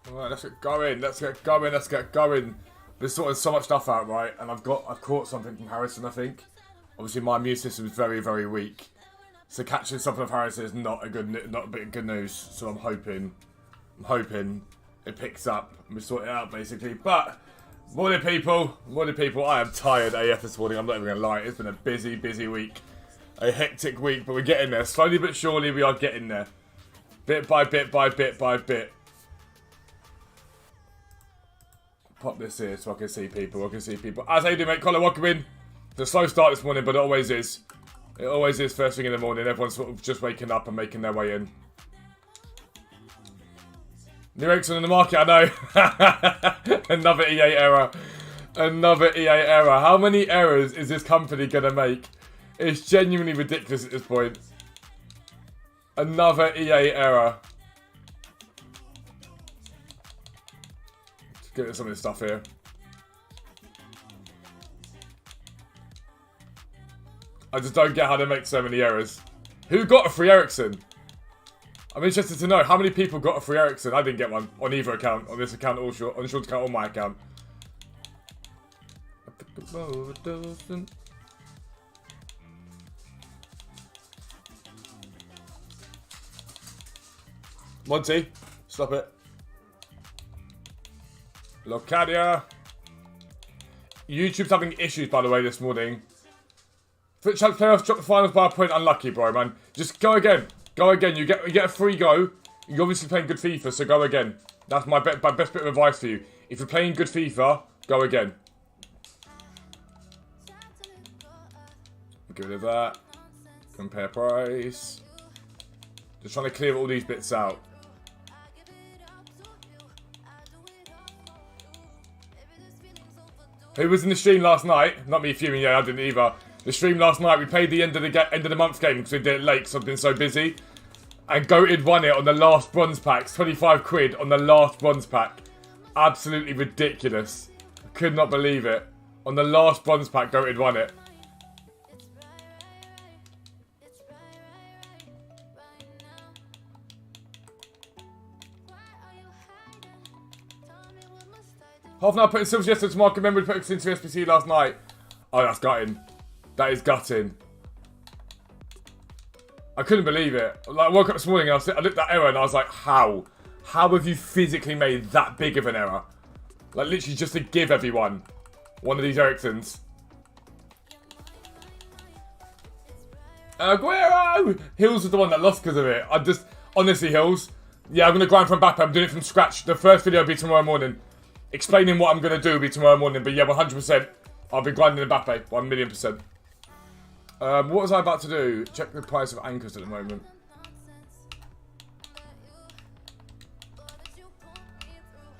Alright, let's get going. Let's get going. Let's get going. Been sorting so much stuff out, right? And I've caught something from Harrison, I think. Obviously, my immune system is very, very weak. So catching something from Harrison is not a bit of good news. So I'm hoping it picks up and we sort it out, basically. But morning, people. I am tired AF this morning. I'm not even gonna lie. It's been a busy, busy week, a hectic week, but we're getting there. Slowly but surely, we are getting there. Bit by bit by bit by bit. Pop this here so I can see people. As how you do, mate? Colin, welcome in. It's a slow start this morning, but it always is. It always is first thing in the morning. Everyone's sort of just waking up and making their way in. New Ericsson in the market, I know. Another EA error. Another EA error. How many errors is this company going to make? It's genuinely ridiculous at this point. Another EA error. Let's get some of this stuff here. I just don't get how they make so many errors. Who got a free Ericsson? I'm interested to know how many people got a free Ericsson. I didn't get one on either account. On this account, on the short account, or my account. Monty, stop it. Locadia. YouTube's having issues, by the way, this morning. Twitch Champs playoffs, drop the finals by a point. Unlucky, bro, man. Just go again. Go again. You get a free go. You're obviously playing good FIFA, so go again. That's my best bit of advice for you. If you're playing good FIFA, go again. Get rid of that. Compare price. Just trying to clear all these bits out. Who was in the stream last night? Not me fuming, yeah, I didn't either. The stream last night, we played the end of the month game because we did it late because I've been so busy. And Goated won it on the last bronze pack. 25 quid on the last bronze pack. Absolutely ridiculous. I could not believe it. On the last bronze pack, Goated won it. Half an hour putting silver yesterday to market memory put into SBC last night. Oh, that's gutting. That is gutting. I couldn't believe it. Like, I woke up this morning and I looked at that error and I was like, how? How have you physically made that big of an error? Like, literally just to give everyone one of these Ericssons. Aguero! Hills was the one that lost because of it. Honestly, Hills. Yeah, I'm going to grind from Mbappe. I'm doing it from scratch. The first video will be tomorrow morning. Explaining what I'm going to do will be tomorrow morning. But yeah, 100%. I'll be grinding Mbappe. 1,000,000%. What was I about to do? Check the price of anchors at the moment.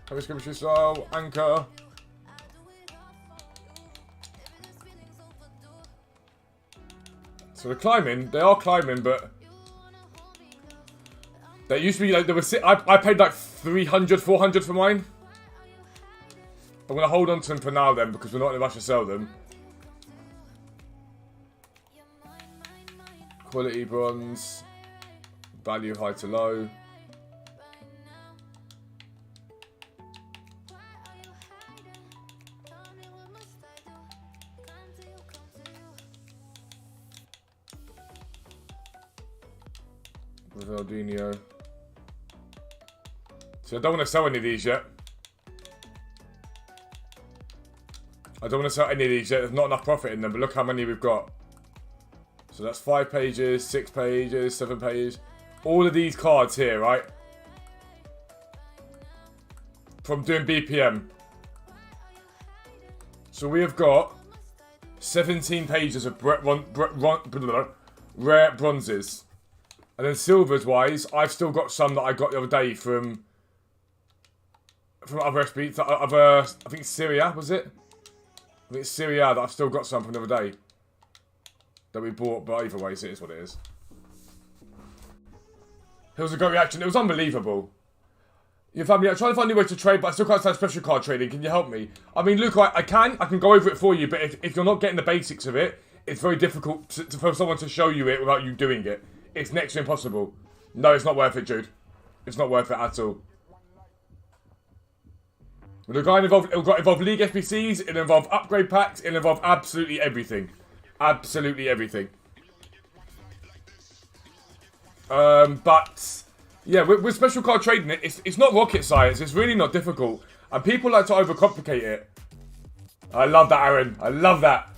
Chemistry style, anchor. So they're climbing. They are climbing, but they used to be like, I paid like 300, 400 for mine. I'm going to hold on to them for now then, because we're not in a rush to sell them. Quality bronze. Value high to low. Ronaldinho. So I don't want to sell any of these yet. There's not enough profit in them, but look how many we've got. So that's 5 pages, 6 pages, 7 pages. All of these cards here, right? From doing BPM. So we have got 17 pages of rare bronzes. And then silvers wise, I've still got some that I got the other day from other SBs, I think Syria, was it? I think it's Syria that I've still got some from the other day that we bought, but either way, it is what it is. It was a great reaction. It was unbelievable. Your family, I'm trying to find new ways to trade, but I still can't stand special card trading. Can you help me? I mean, Luke, I can go over it for you, but if you're not getting the basics of it, it's very difficult for someone to show you it without you doing it. It's next to impossible. No, it's not worth it, Jude. It's not worth it at all. With the guy involved, it got involved League SBCs, it'll involve upgrade packs, it'll involve absolutely everything. Absolutely everything. But yeah, with special card trading, it's not rocket science. It's really not difficult, and people like to overcomplicate it. I love that, Aaron. I love that.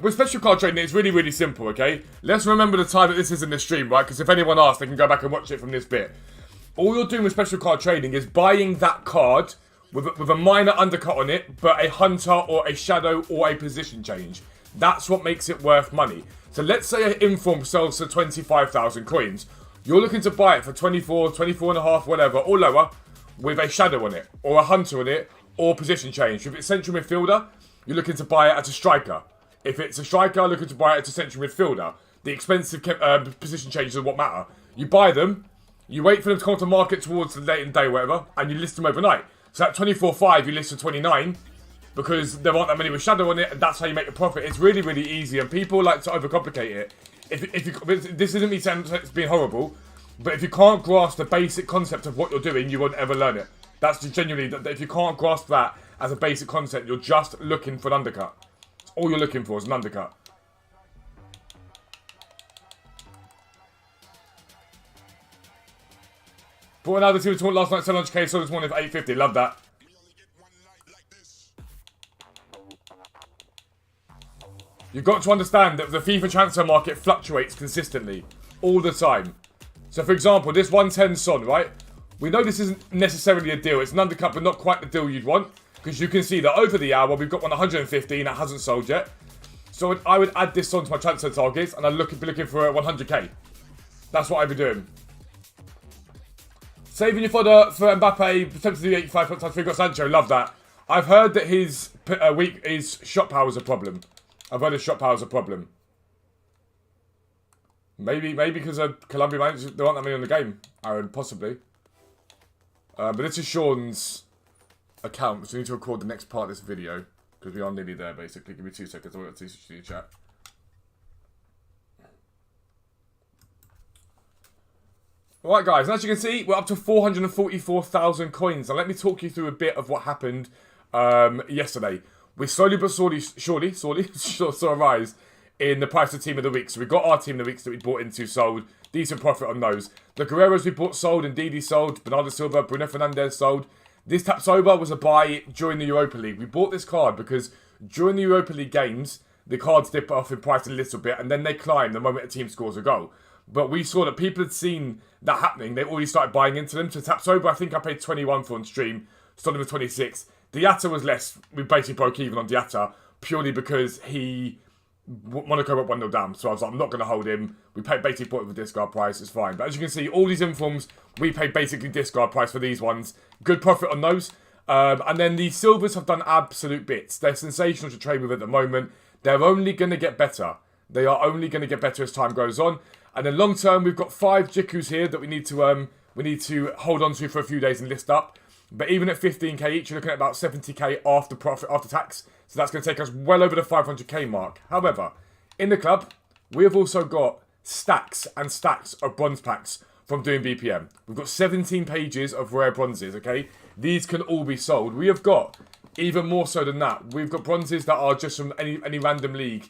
With special card trading, it's really, really simple. Okay, let's remember the time that this is in the stream, right? Because if anyone asks, they can go back and watch it from this bit. All you're doing with special card trading is buying that card with a minor undercut on it, but a hunter or a shadow or a position change. That's what makes it worth money. So let's say an inform sells for 25,000 coins. You're looking to buy it for 24, 24 and a half, whatever, or lower, with a shadow on it, or a hunter on it, or position change. If it's central midfielder, you're looking to buy it at a striker. If it's a striker, looking to buy it at a central midfielder. The expensive position changes are what matter. You buy them, you wait for them to come to market towards the late in the day, whatever, and you list them overnight. So at 24.5, you list for 29, because there aren't that many with shadow on it, and that's how you make a profit. It's really, really easy, and people like to overcomplicate it. If you, this isn't me saying it's being horrible, but if you can't grasp the basic concept of what you're doing, you won't ever learn it. That's just genuinely, that if you can't grasp that as a basic concept, you're just looking for an undercut. That's all you're looking for is an undercut. Brought another team to last night, 700k, so this morning for 850. Love that. You've got to understand that the FIFA transfer market fluctuates consistently, all the time. So for example, this 110 Son, right? We know this isn't necessarily a deal. It's an undercut, but not quite the deal you'd want. Because you can see that over the hour, we've got 115 that hasn't sold yet. So I would add this on to my transfer targets, and I'd be looking for 100k. That's what I'd be doing. Saving your fodder for Mbappe, potentially 85 times 3 got Sancho. Love that. I've heard that his shot power is a problem. I've heard his shot power is a problem. Maybe because of Colombia managers, there aren't that many on the game, Aaron, possibly. But this is Sean's account, so we need to record the next part of this video, because we are nearly there, basically. Give me 2 seconds, I'll see you chat. Alright guys, and as you can see, we're up to 444,000 coins. Now let me talk you through a bit of what happened yesterday. We slowly but surely saw a rise in the price of Team of the Week. So we got our Team of the Weeks that we bought into sold. Decent profit on those. The Guerreros we bought sold, and Didi sold. Bernardo Silva, Bruno Fernandes sold. This Tapsoba was a buy during the Europa League. We bought this card because during the Europa League games, the cards dip off in price a little bit, and then they climb the moment a team scores a goal. But we saw that people had seen that happening. They already started buying into them. So Tapsoba, I think I paid 21 for on stream. Started with 26. Diatta was less. We basically broke even on Diatta purely because Monaco went 1-0 down. So I was like, I'm not going to hold him. We basically bought it with discard price. It's fine. But as you can see, all these informs, we paid basically discard price for these ones. Good profit on those. And then the silvers have done absolute bits. They're sensational to trade with at the moment. They're only going to get better. They are only going to get better as time goes on. And then long term, we've got 5 Jikus here that we need to hold on to for a few days and list up. But even at 15k each, you're looking at about 70k after profit, after tax. So that's going to take us well over the 500k mark. However, in the club, we have also got stacks and stacks of bronze packs from doing BPM. We've got 17 pages of rare bronzes, okay? These can all be sold. We have got, even more so than that, we've got bronzes that are just from any random league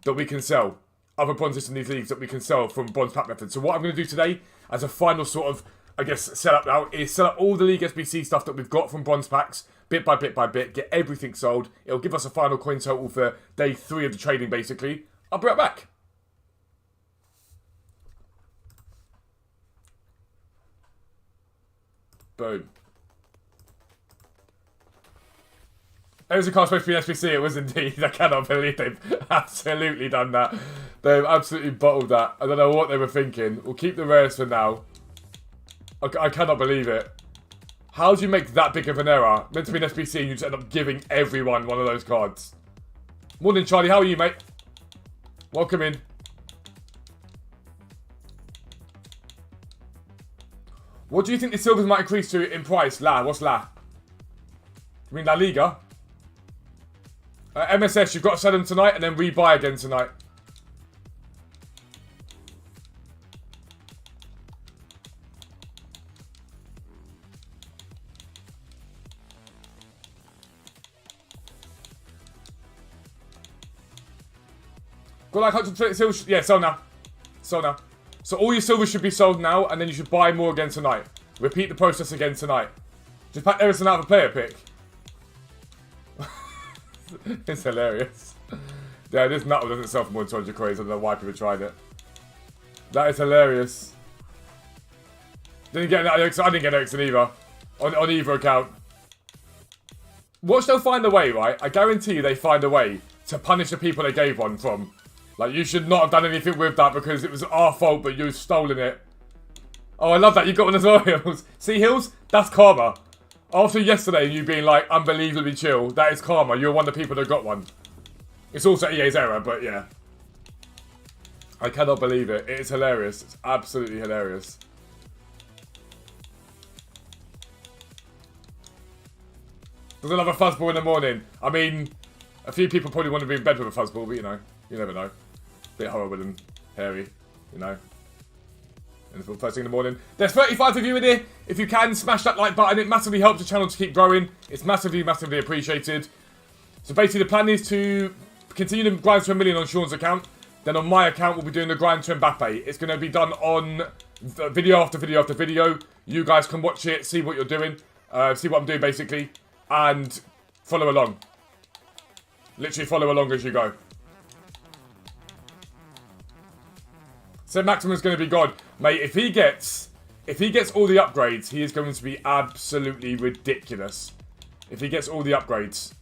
that we can sell. Other bronzes in these leagues that we can sell from bronze pack method. So what I'm going to do today, as a final sort of, I guess, setup now, is sell up all the League SBC stuff that we've got from bronze packs, bit by bit by bit, get everything sold. It'll give us a final coin total for day 3 of the trading, basically. I'll be right back. Boom. It was a card supposed to be an SBC, it was indeed. I cannot believe they've absolutely done that. They've absolutely bottled that. I don't know what they were thinking. We'll keep the rares for now. I cannot believe it. How do you make that big of an error? Meant to be an SBC and you just end up giving everyone one of those cards. Morning, Charlie. How are you, mate? Welcome in. What do you think the silvers might increase to in price? What's La? You mean La Liga? MSS, you've got to sell them tonight and then rebuy again tonight. Got like 120 silver. Yeah, sold now. Sold now. So all your silver should be sold now, and then you should buy more again tonight. Repeat the process again tonight. Just pack everything out of a player pick. It's hilarious. Yeah, this nut doesn't sell for more than 200 coins. I don't know why people tried it. That is hilarious. Didn't get an Ericsson. I didn't get an Ericsson either. On either account. Watch, they'll find a way, right? I guarantee you they find a way to punish the people they gave one from. Like, you should not have done anything with that because it was our fault, but you've stolen it. Oh, I love that. You got one as well, Hills. See, Hills? That's karma. After yesterday, you being, like, unbelievably chill, that is karma. You're one of the people that got one. It's also EA's error, but yeah. I cannot believe it. It is hilarious. It's absolutely hilarious. There's another fuzzball in the morning. I mean, a few people probably want to be in bed with a fuzzball, but you know, you never know. Bit horrible and hairy, you know. And first thing in the morning. There's 35 of you in here. If you can, smash that like button. It massively helps the channel to keep growing. It's massively, massively appreciated. So basically the plan is to continue the grind to 1 million on Sean's account. Then on my account, we'll be doing the grind to Mbappe. It's going to be done on video after video after video. You guys can watch it, see what you're doing. See what I'm doing basically. And follow along. Literally follow along as you go. So Maximum's going to be gone. Mate, if he gets all the upgrades, he is going to be absolutely ridiculous. If he gets all the upgrades.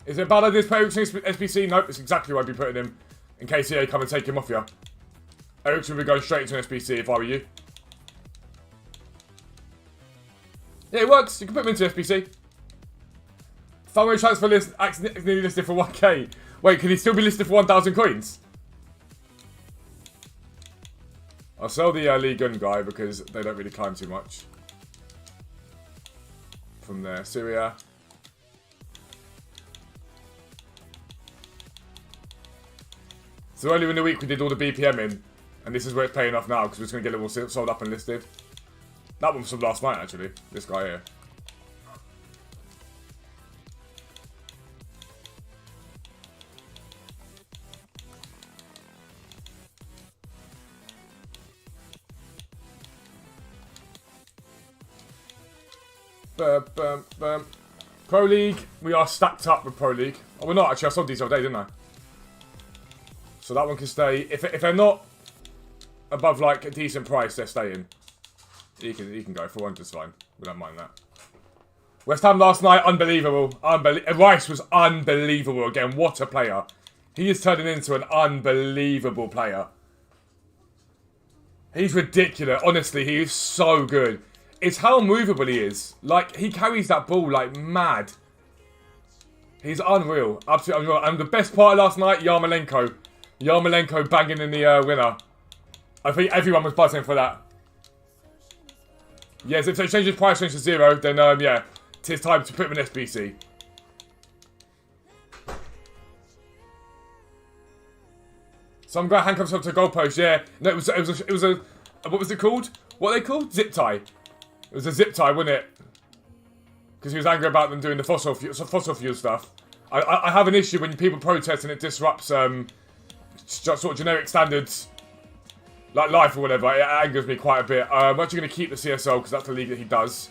Is it a bad idea to put Ericsson SBC? Nope, it's exactly where I'd be putting him. In case EA come and take him off you. Ericsson would be going straight into an SBC if I were you. Yeah, it works. You can put him into SBC. Family transfer list accidentally listed for 1k. Wait, can he still be listed for 1,000 coins? I'll sell the Lee Gun guy because they don't really climb too much. From there, Syria. So earlier in the week we did all the BPM in. And this is where it's paying off now because we're just going to get it all sold up and listed. That one was from last night actually. This guy here. Pro League, we are stacked up with Pro League. Oh, we're not actually. I sold these the other day, didn't I? So that one can stay. If they're not above like a decent price, they're staying. He can go. 400's fine. We don't mind that. West Ham last night, unbelievable. Rice was unbelievable again. What a player. He is turning into an unbelievable player. He's ridiculous. Honestly, he is so good. It's how movable he is. Like, he carries that ball like mad. He's unreal. Absolutely unreal. And the best part of last night, Yarmolenko. Yarmolenko banging in the winner. I think everyone was buzzing for that. Yes, if they change his price range to 0, then, yeah. It's time to put him in SBC. Some guy handcuffs up to a goalpost, yeah. No, it was a, what was it called? What are they called? Zip tie. It was a zip tie, wasn't it? Because he was angry about them doing the fossil fuel stuff. I have an issue when people protest and it disrupts sort of generic standards, like life or whatever. It angers me quite a bit. I'm actually going to keep the CSL because that's the league that he does.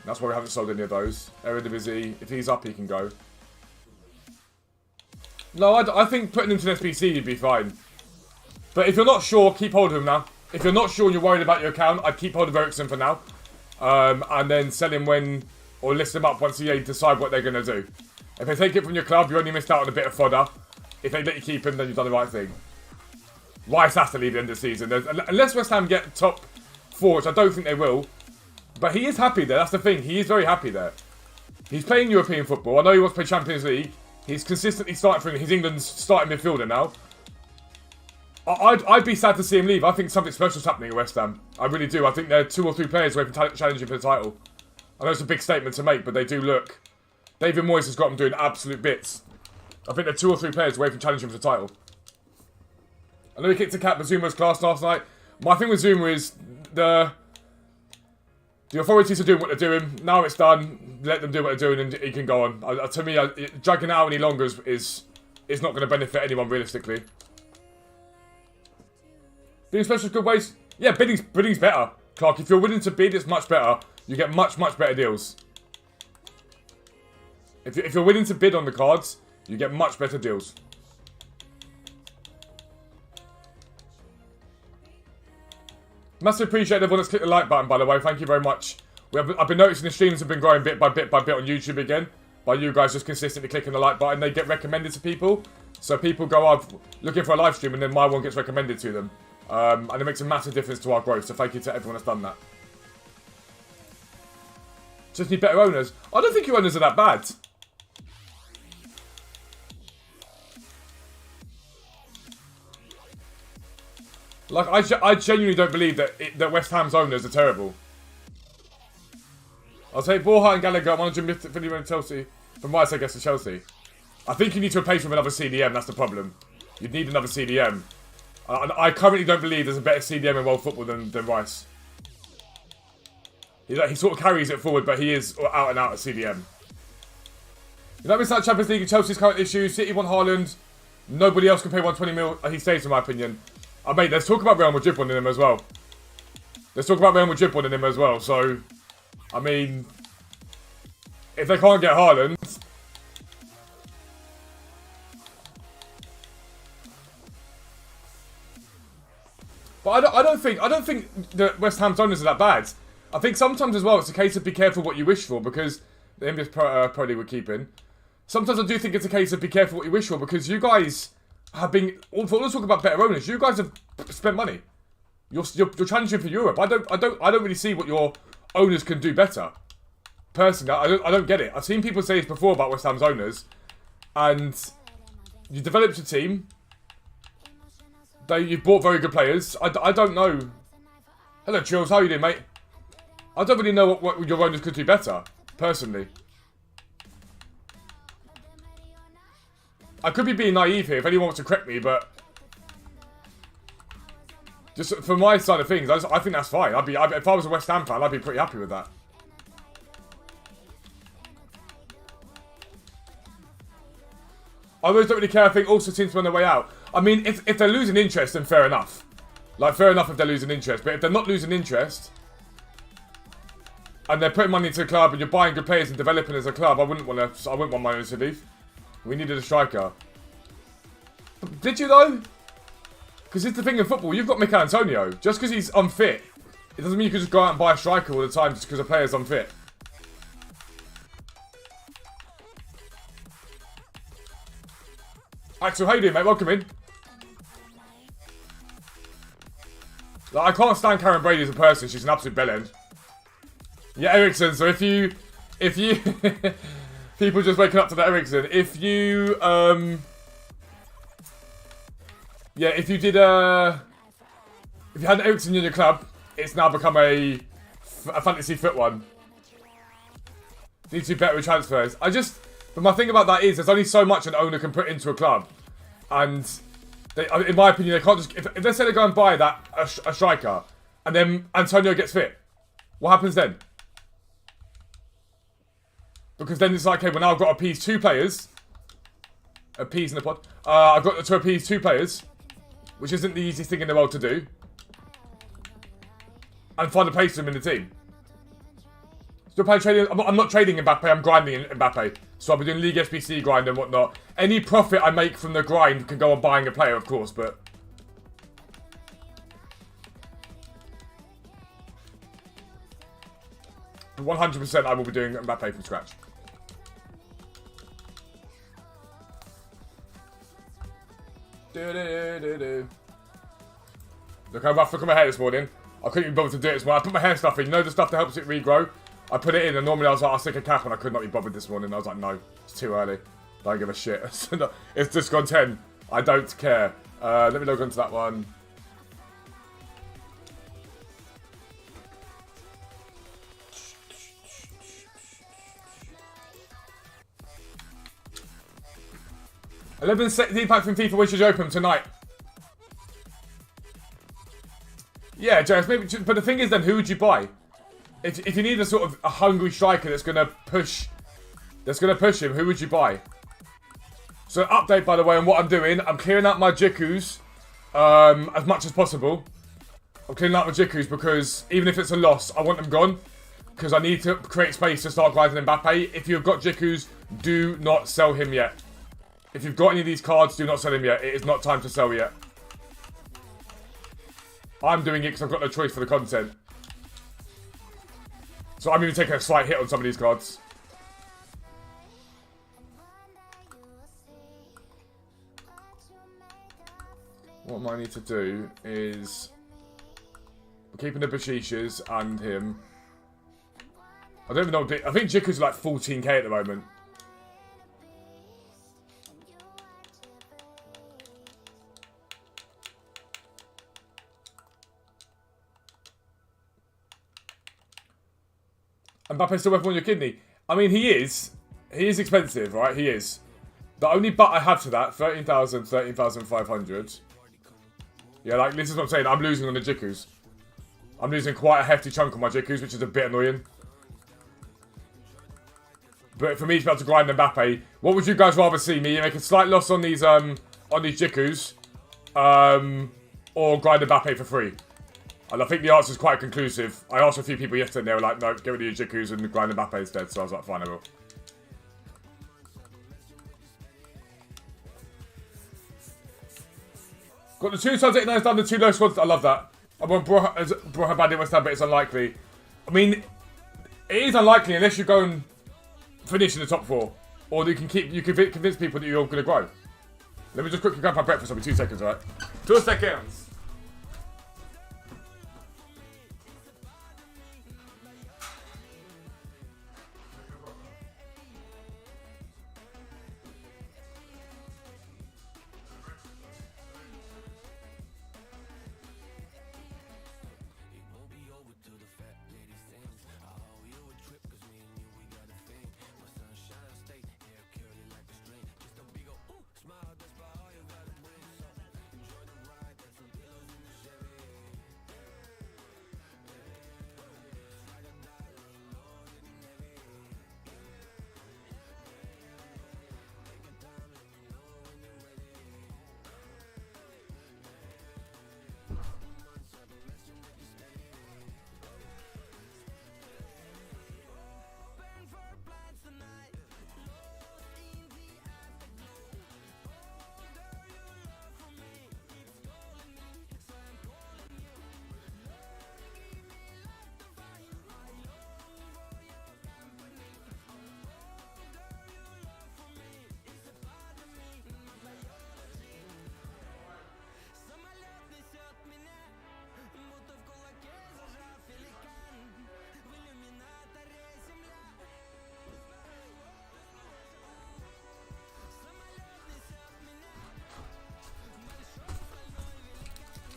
That's why we haven't sold any of those. Eredivisie, if he's up, he can go. No, I think putting him to an SBC, you'd be fine. But if you're not sure, keep hold of him now. If you're not sure and you're worried about your account, I'd keep hold of Ericsson for now. And then sell him when, or list him up once EA decide what they're going to do. If they take it from your club, you only missed out on a bit of fodder. If they let you keep him, then you've done the right thing. Rice has to leave the end of the season. Unless West Ham get top 4, which I don't think they will. But he is happy there, that's the thing. He is very happy there. He's playing European football. I know he wants to play Champions League. He's consistently starting for him. He's England's starting midfielder now. I'd be sad to see him leave. I think something special's happening at West Ham. I really do. I think they're 2 or 3 players away from challenging for the title. I know it's a big statement to make, but they do look. David Moyes has got them doing absolute bits. I think they're 2 or 3 players away from challenging for the title. I know he kicked a cat, but Zuma was class last night. My thing with Zuma is The authorities are doing what they're doing. Now it's done. Let them do what they're doing, and he can go on. To me, dragging it out any longer is not going to benefit anyone realistically. Bidding special good ways. Yeah, bidding's better, Clark. If you're willing to bid, it's much better. You get much better deals. If you're willing to bid on the cards, you get much better deals. Massive appreciate everyone that's clicked the like button, by the way. Thank you very much. I've been noticing the streams have been growing bit by bit on YouTube again. By you guys just consistently clicking the like button. They get recommended to people. So people go up looking for a live stream and then my one gets recommended to them. And it makes a massive difference to our growth. So thank you to everyone that's done that. Just need better owners. I don't think your owners are that bad. Like, I genuinely don't believe that West Ham's owners are terrible. I'll say Borja and Gallagher, 150 million Chelsea. From Rice, I guess, to Chelsea. I think you need to replace him with another CDM, that's the problem. You'd need another CDM. I currently don't believe there's a better CDM in world football than Rice. He sort of carries it forward, but he is out and out a CDM. You know, missing out Champions League and Chelsea's current issues. City want Haaland. Nobody else can pay 120 mil. He stays, in my opinion. Mate, let's talk about Real Madrid wanting him as well. Let's talk about Real Madrid wanting him as well. So, I mean, if they can't get Haaland, but I don't think that West Ham's owners are that bad. I think sometimes as well it's a case of be careful what you wish for, because the English probably were keeping. Sometimes I do think it's a case of be careful what you wish for, because you guys have been. Let's talk about better owners. You guys have spent money. You're challenging for Europe. I don't really see what your owners can do better. Personally, I don't get it. I've seen people say this before about West Ham's owners, and you developed a team. You've bought very good players. I don't know. Hello, Chills. How are you doing, mate? I don't really know what your owners could do better, personally. I could be being naive here if anyone wants to correct me, but just from my side of things, I think that's fine. If I was a West Ham fan, I'd be pretty happy with that. I always don't really care. I think also seems to be on their way out. I mean, if they're losing interest, then fair enough. Like, fair enough if they're losing interest. But if they're not losing interest, and they're putting money into the club, and you're buying good players and developing as a club, I wouldn't want my owners to leave. We needed a striker. Did you though? Because it's the thing in football, you've got Mikel Antonio. Just because he's unfit, it doesn't mean you can just go out and buy a striker all the time just because a player's unfit. Axel, how you doing, mate? Welcome in. Like, I can't stand Karen Brady as a person. She's an absolute bellend. Yeah, Ericsson. So if you people just waking up to that Ericsson. If you yeah, if you had an Ericsson in your club, it's now become a fantasy foot one. Need to be better with transfers. But my thing about that is, there's only so much an owner can put into a club, and in my opinion, they can't just. If they say they go and buy a striker, and then Antonio gets fit, what happens then? Because then it's like, okay, well now I've got to appease two players. Appease in the pod. I've got to appease two players, which isn't the easiest thing in the world to do, and find a place for them in the team. Still playing trading. I'm not trading Mbappe. I'm grinding Mbappe. So I'll be doing League SBC grind and whatnot. Any profit I make from the grind can go on buying a player, of course, but 100% I will be doing Mbappe from scratch. Look how rough. Look at my hair this morning. I couldn't even bother to do it this morning. I put my hair stuff in. You know the stuff that helps it regrow? I put it in, and normally I was like, I'll stick a cap, and I could not be bothered this morning. I was like, no, it's too early. Don't give a shit. It's just gone 10. I don't care. Let me log on to that one. $11 pack from FIFA wishes open tonight. Yeah, James, maybe, but the thing is then, who would you buy? if you need a sort of a hungry striker that's gonna push him, who would you buy? So update, by the way, on what I'm doing. I'm clearing out my Jikus as much as possible. I'm cleaning out my Jikus because even if it's a loss, I want them gone. Because I need to create space to start grinding Mbappe. If you've got Jikus, do not sell him yet. If you've got any of these cards, do not sell him yet. It is not time to sell yet. I'm doing it because I've got no choice for the content. So I'm even taking a slight hit on some of these cards. What I might need to do is... I'm keeping the Bashishas and him. I don't even know what... I think Jiku's like 14k at the moment. Mbappe still worth more on your kidney. I mean, he is. He is expensive, right? He is. The only but I have to that, 13,000, 13,500. Yeah, like, this is what I'm saying. I'm losing on the Jikus. I'm losing quite a hefty chunk on my Jikus, which is a bit annoying. But for me to be able to grind Mbappe, what would you guys rather see? Me make a slight loss on these Jikus, or grind Mbappe for free? And I think the answer is quite conclusive. I asked a few people yesterday and they were like, no, get rid of your Jikus and grind Mbappe instead. So I was like, fine, I will. Got the 2 subs 89s down, the 2 low squads. I love that. I want Broha Bandit West Ham, but it's unlikely. I mean, it is unlikely unless you go and finish in the top 4. Or you can convince people that you're going to grow. Let me just quickly grab my breakfast. I'll be 2 seconds, alright? 2 seconds.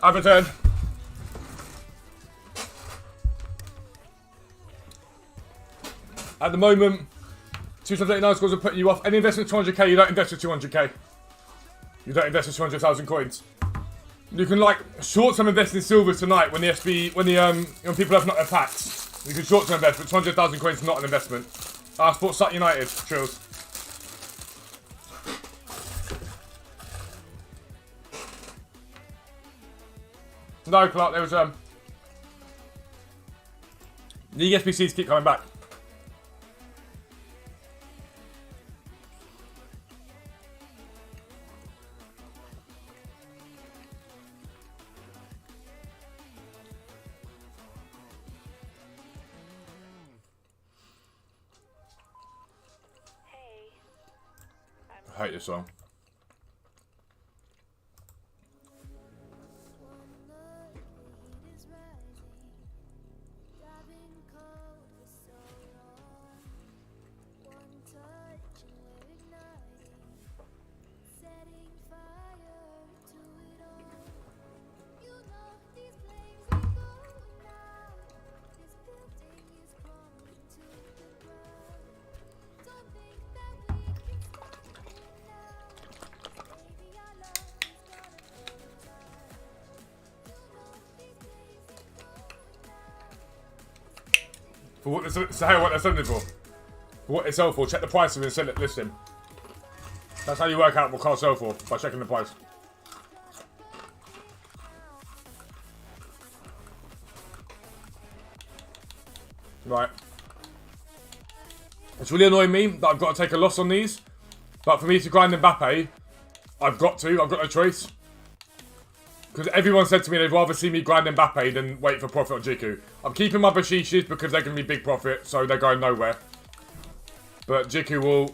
I've returned. At the moment, 2 times 89 scores are putting you off. Any investment 200k, you don't invest with 200k. You don't invest with 200,000 coins. You can like short-term invest in silver tonight when when people have not their packs. You can short-term invest, but 200,000 coins is not an investment. Sports Sut United, Trills. No, Clark, there was League SBCs keep coming back. I hate this song. For what they're selling it for. For what they sell for. Check the price and then sell it, list him. That's how you work out what cars sell for, by checking the price. Right. It's really annoying me that I've got to take a loss on these. But for me to grind Mbappe, I've got no choice. Because everyone said to me they'd rather see me grind Mbappe than wait for profit on Jiku. I'm keeping my Bashishis because they're going to be big profit, so they're going nowhere. But Jiku will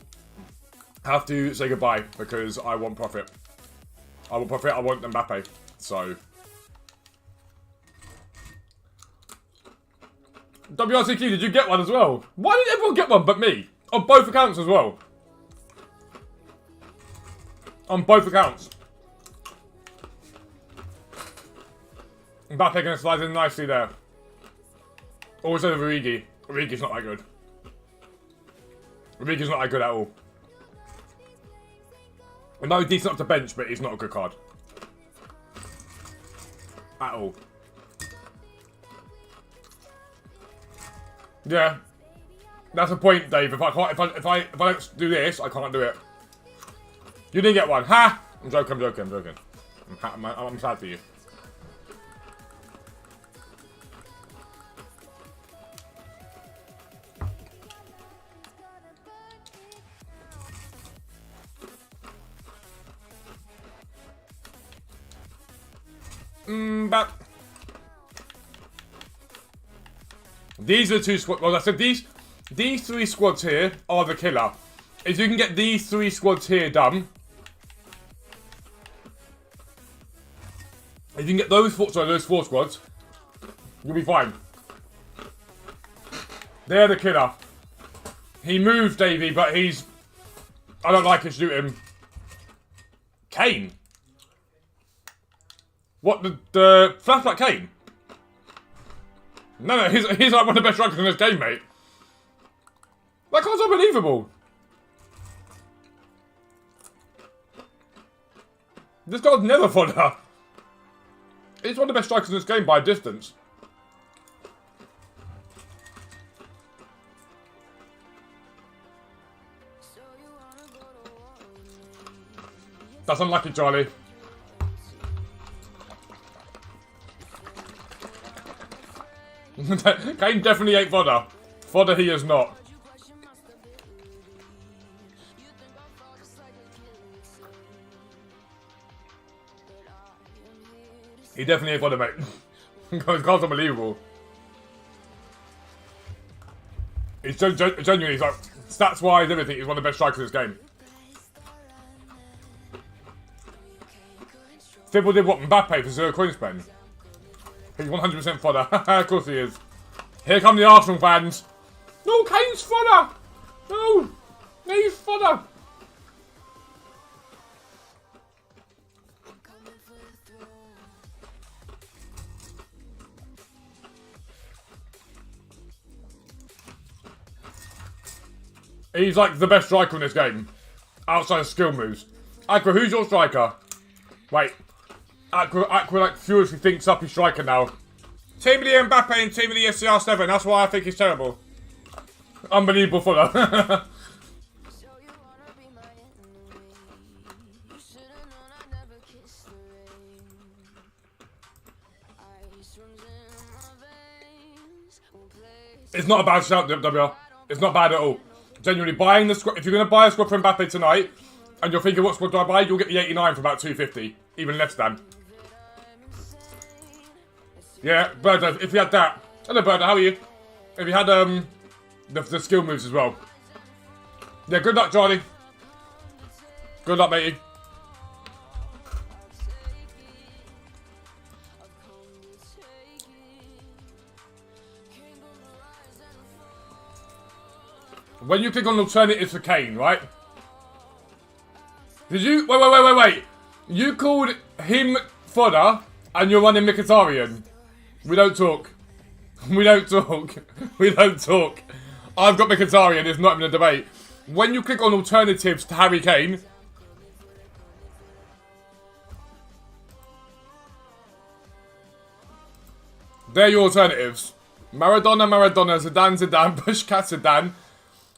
have to say goodbye because I want profit. I want profit, I want Mbappe. So. WRCQ, did you get one as well? Why did everyone get one but me? On both accounts as well. On both accounts. Mbappe gonna slide in nicely there. Also the Origi. Origi's not that good. Origi's not that good at all. I know he's decent up to bench, but he's not a good card. At all. Yeah. That's the point, Dave. If I don't do this, I can't do it. You didn't get one. Ha! I'm joking. I'm sad for you. But these are the two squads. Well, I said these three squads here are the killer. If you can get these three squads here done, if you can get those four squads, you'll be fine. They're the killer. He moved, Davey, but he's. I don't like it. Shoot him. Kane. What, the flashback Kane? No, he's like one of the best strikers in this game, mate. That card's unbelievable. This card's never fodder. He's one of the best strikers in this game by a distance. That's unlucky, Charlie. Kane definitely ain't fodder. Fodder he is not. He definitely ain't fodder, mate. His card's unbelievable. He's genuinely, he's like, stats-wise, everything, he's one of the best strikers in this game. Fibble did what? Mbappe for 0 coin spend. He's 100% fodder. Of course he is. Here come the Arsenal fans. No, Kane's fodder. No, he's fodder. He's like the best striker in this game. Outside of skill moves. Aqua, who's your striker? Wait. Aqua like furiously thinks up his striker now. Team of the Mbappe and Team of the SCR7. That's why I think he's terrible. Unbelievable fodder. It's not a bad shout, WR. It's not bad at all. Genuinely, buying the squad. If you're going to buy a squad for Mbappe tonight, and you're thinking, what squad do I buy? You'll get the 89 for about 250. Even less than. Yeah, Birdo, if you had that. Hello, Birdo, how are you? If you had, the skill moves as well. Yeah, good luck, Charlie. Good luck, matey. When you click on alternatives for Kane, right? Did you... Wait. You called him fodder and you're running Mkhitaryan. We don't talk. We don't talk. I've got Mkhitaryan, it's not even a debate. When you click on alternatives to Harry Kane... They're your alternatives. Maradona, Zidane, Puskás, Zidane,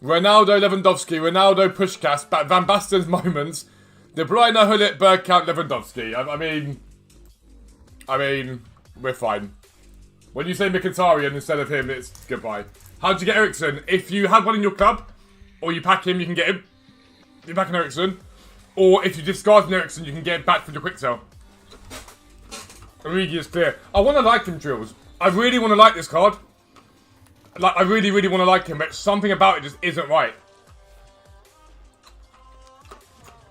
Ronaldo, Lewandowski, Ronaldo, Puskás, Van Basten's moments, De Bruyne, Hullet, Bergkamp, Lewandowski. I mean, we're fine. When you say Mkhitaryan instead of him, it's goodbye. How'd you get Eriksen? If you have one in your club, or you pack him, you can get him. You pack an Eriksen. Or if you discard an Eriksen, you can get it back from your quick sell. Origi is clear. I want to like him, Drills. I really want to like this card. Like, I really, really want to like him, but something about it just isn't right.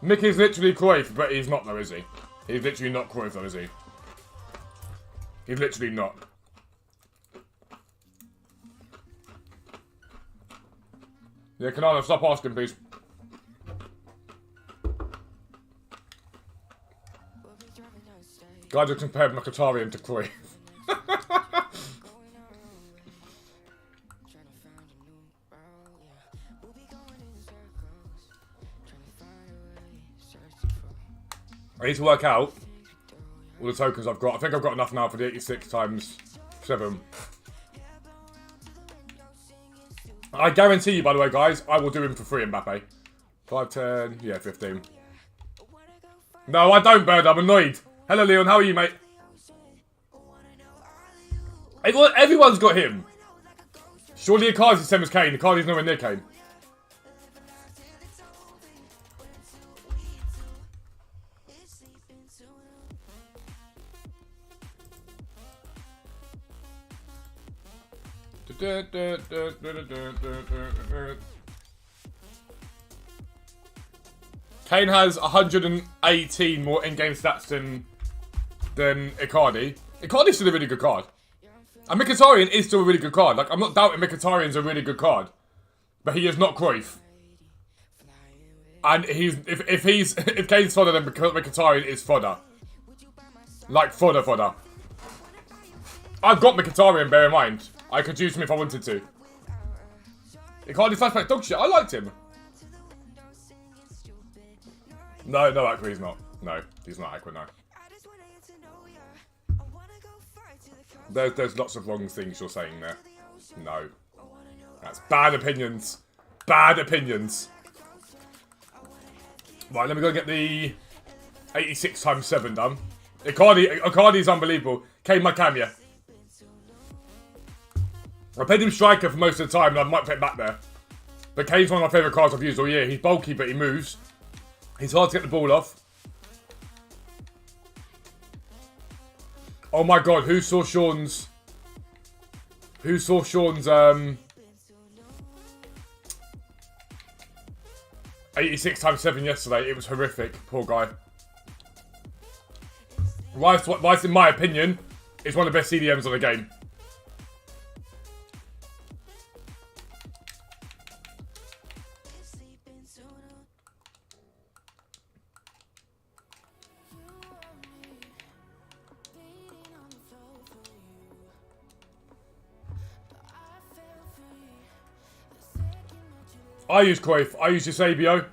Mickey's literally Cruyff, but he's not though, is he? He's literally not Cruyff though, is he? He's literally not. Yeah, Kanana, stop asking, please. Guys have compared Mkhitaryan to Cruyff. I need to work out all the tokens I've got. I think I've got enough now for the 86 times 7. I guarantee you, by the way, guys, I will do him for free, Mbappe. 5, 10, yeah, 15. No, I don't, Bird. I'm annoyed. Hello, Leon. How are you, mate? Everyone's got him. Surely Icardi's the same as Kane. Icardi's nowhere near Kane. Kane has 118 more in-game stats than Icardi. Icardi's still a really good card. And Mkhitaryan is still a really good card. Like, I'm not doubting Mkhitaryan's a really good card. But he is not Cruyff. And if Kane's fodder, then Mkhitaryan is fodder. Like, fodder. I've got Mkhitaryan, bear in mind. I could use him if I wanted to. Icardi flashback dog shit. I liked him. No, Aqua, he's not. No, he's not Aqua, no. There's lots of wrong things you're saying there. No. That's bad opinions. Bad opinions. Right, let me go get the 86 times 7 done. Icardi's unbelievable. Kane, my cameo. I played him striker for most of the time, and I might put him back there. But Kane's one of my favourite cards I've used all year. He's bulky, but he moves. He's hard to get the ball off. Oh my god, who saw Sean's 86 times 7 yesterday? It was horrific. Poor guy. Rice, in my opinion, is one of the best CDMs on the game. I use Cruyff. I use Eusebio.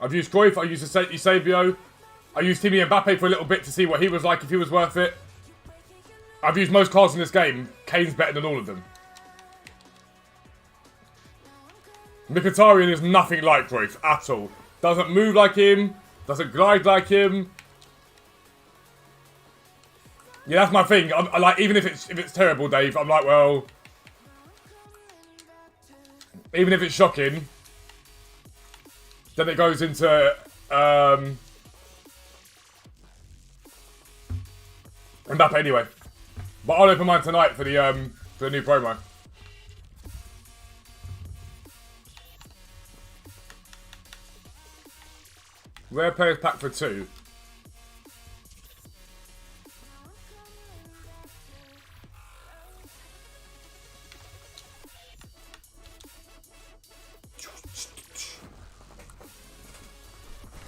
I've used Cruyff. I used Eusebio. I used Timmy Mbappe for a little bit to see what he was like, if he was worth it. I've used most cards in this game. Kane's better than all of them. Mkhitaryan is nothing like Cruyff at all. Doesn't move like him. Doesn't glide like him. Yeah, that's my thing. I like, even if it's terrible, Dave, I'm like, well, even if it's shocking, then it goes into Mbappe anyway. But I'll open mine tonight for the new promo. Rare players pack for 2.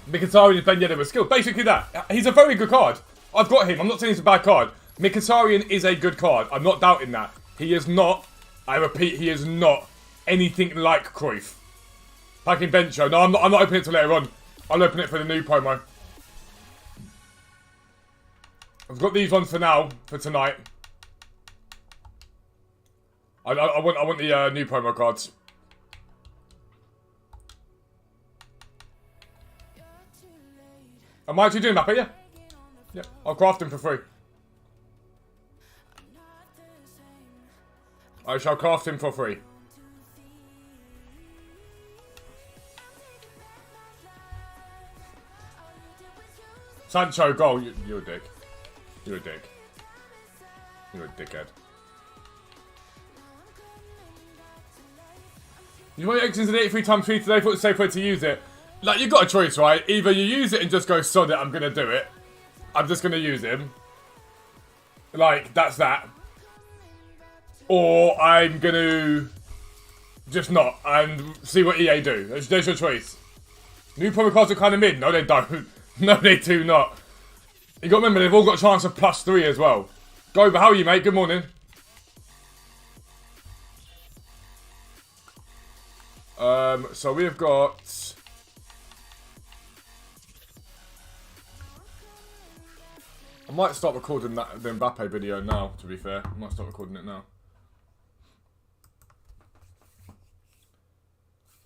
Mkhitaryan is Ben Yedder with skill. Basically that. He's a very good card. I've got him. I'm not saying he's a bad card. Mkhitaryan is a good card. I'm not doubting that. He is not, I repeat, he is not anything like Cruyff. Packing Bencho. No, I'm not opening it till later on. I'll open it for the new promo. I've got these ones for now, for tonight. I want the new promo cards. Am I actually doing Mbappe? Yeah. Yeah. I'll craft him for free. I shall craft him for free. Sancho goal. You're a dick. You're a dick. You're a dickhead. You want your eggs in 83 times 3 today? Thought it's a safe way to use it. Like, you've got a choice, right? Either you use it and just go, sod it, I'm going to do it. I'm just going to use him. Like, that's that. Or I'm going to just not and see what EA do. There's your choice. New promo cards are kind of mid. No, they don't. No, they do not. You got to remember, they've all got a chance of +3 as well. Go, but how are you, mate? Good morning. So we've got... I might start recording the Mbappe video now, to be fair. I might start recording it now.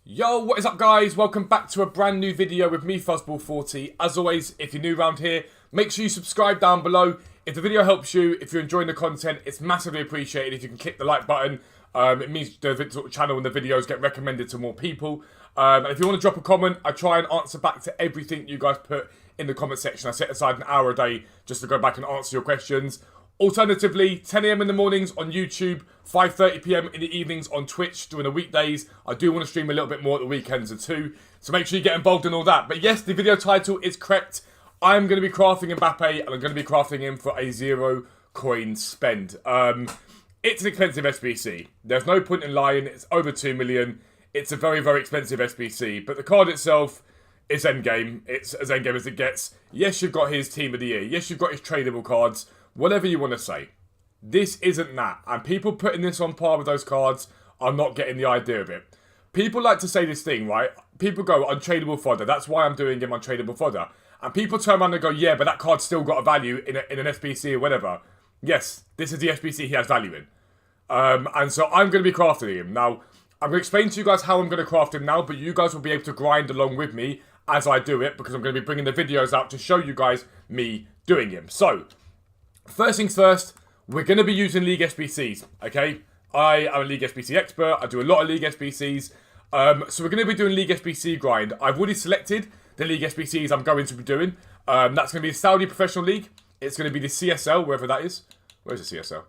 Yo, what is up, guys? Welcome back to a brand new video with me, Fuzzball40. As always, if you're new around here, make sure you subscribe down below. If the video helps you, if you're enjoying the content, it's massively appreciated if you can click the like button. It means the channel and the videos get recommended to more people. And if you want to drop a comment, I try and answer back to everything you guys put in the comment section. I set aside an hour a day just to go back and answer your questions. Alternatively, 10 AM in the mornings on YouTube, 5:30 PM in the evenings on Twitch during the weekdays. I do want to stream a little bit more at the weekends too, so make sure you get involved in all that. But yes, the video title is correct. I'm going to be crafting Mbappe, and I'm going to be crafting him for a 0 coin spend. It's an expensive SBC. There's no point in lying. It's over 2 million. It's a very, very expensive SBC. But the card itself is endgame. It's as endgame as it gets. Yes, you've got his team of the year. Yes, you've got his tradable cards. Whatever you want to say. This isn't that. And people putting this on par with those cards are not getting the idea of it. People like to say this thing, right? People go, untradeable fodder. That's why I'm doing him untradeable fodder. And people turn around and go, yeah, but that card's still got a value in an SBC or whatever. Yes, this is the SBC he has value in. And so I'm going to be crafting him. Now, I'm going to explain to you guys how I'm going to craft him now, but you guys will be able to grind along with me as I do it, because I'm going to be bringing the videos out to show you guys me doing him. So, first things first, we're going to be using League SBCs, okay? I am a League SBC expert. I do a lot of League SBCs. So we're going to be doing League SBC grind. I've already selected the League SBCs I'm going to be doing. That's going to be the Saudi Professional League. It's going to be the CSL, wherever that is. Where's the CSL?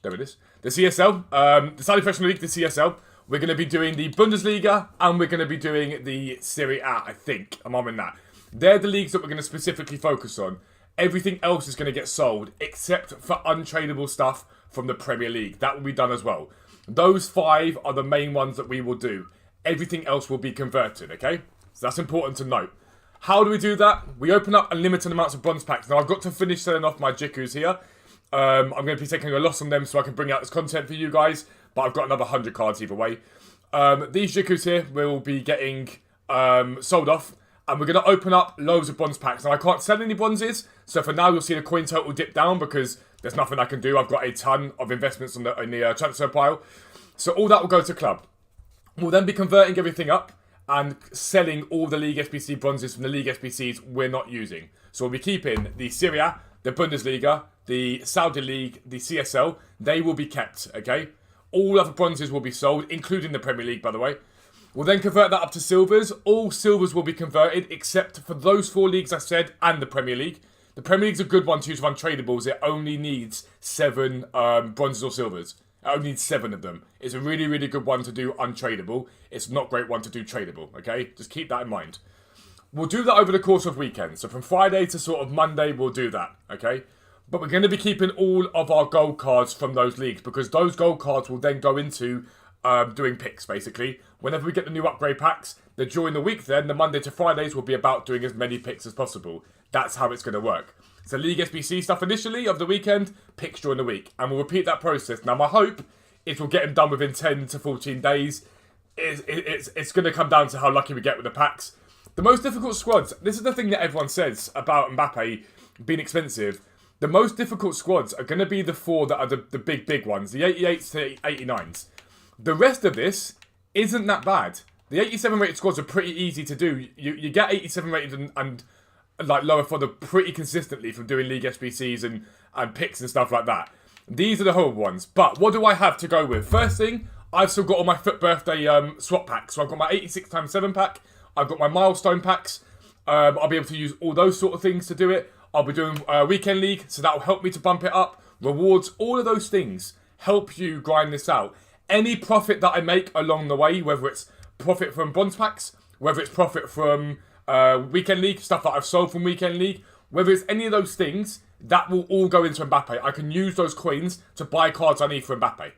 There it is. The CSL. The Saudi Professional League, the CSL. We're going to be doing the Bundesliga, and we're going to be doing the Serie A, I think. I'm on that. They're the leagues that we're going to specifically focus on. Everything else is going to get sold, except for untradeable stuff from the Premier League. That will be done as well. Those 5 are the main ones that we will do. Everything else will be converted, okay? So that's important to note. How do we do that? We open up unlimited amounts of bronze packs. Now, I've got to finish selling off my Jikus here. I'm going to be taking a loss on them so I can bring out this content for you guys. But I've got another 100 cards either way. These Jikus here will be getting sold off. And we're going to open up loads of bronze packs. Now, I can't sell any bronzes. So for now, you'll see the coin total dip down because there's nothing I can do. I've got a ton of investments in the transfer pile. So all that will go to club. We'll then be converting everything up and selling all the League SBC bronzes from the League SBCs we're not using. So we'll be keeping the Serie A, the Bundesliga, the Saudi League, the CSL. They will be kept, okay? All other bronzes will be sold, including the Premier League, by the way. We'll then convert that up to silvers. All silvers will be converted, except for those 4 leagues I said, and the Premier League. The Premier League's a good one to use for untradables. It only needs 7 bronzes or silvers. It only needs 7 of them. It's a really, really good one to do untradable. It's not a great one to do tradable, okay? Just keep that in mind. We'll do that over the course of weekends. So from Friday to sort of Monday, we'll do that, okay? But we're going to be keeping all of our gold cards from those leagues, because those gold cards will then go into doing picks, basically. Whenever we get the new upgrade packs, then during the week then, the Monday to Fridays will be about doing as many picks as possible. That's how it's going to work. So League SBC stuff initially of the weekend, picks during the week. And we'll repeat that process. Now my hope is we'll get them done within 10 to 14 days. It's going to come down to how lucky we get with the packs. The most difficult squads, this is the thing that everyone says about Mbappe being expensive. the most difficult squads are going to be the 4 that are the big ones, the 88s to 89s. The rest of this isn't that bad. The 87 rated squads are pretty easy to do. You get 87 rated and like lower fodder pretty consistently from doing League SBCs and picks and stuff like that. These are the horrible ones. But what do I have to go with? First thing, I've still got all my FUT birthday swap packs. So I've got my 86x7 pack. I've got my milestone packs. I'll be able to use all those sort of things to do it. I'll be doing Weekend League, so that will help me to bump it up. Rewards, all of those things help you grind this out. Any profit that I make along the way, whether it's profit from bronze packs, whether it's profit from Weekend League, stuff that I've sold from Weekend League, whether it's any of those things, that will all go into Mbappe. I can use those coins to buy cards I need for Mbappe.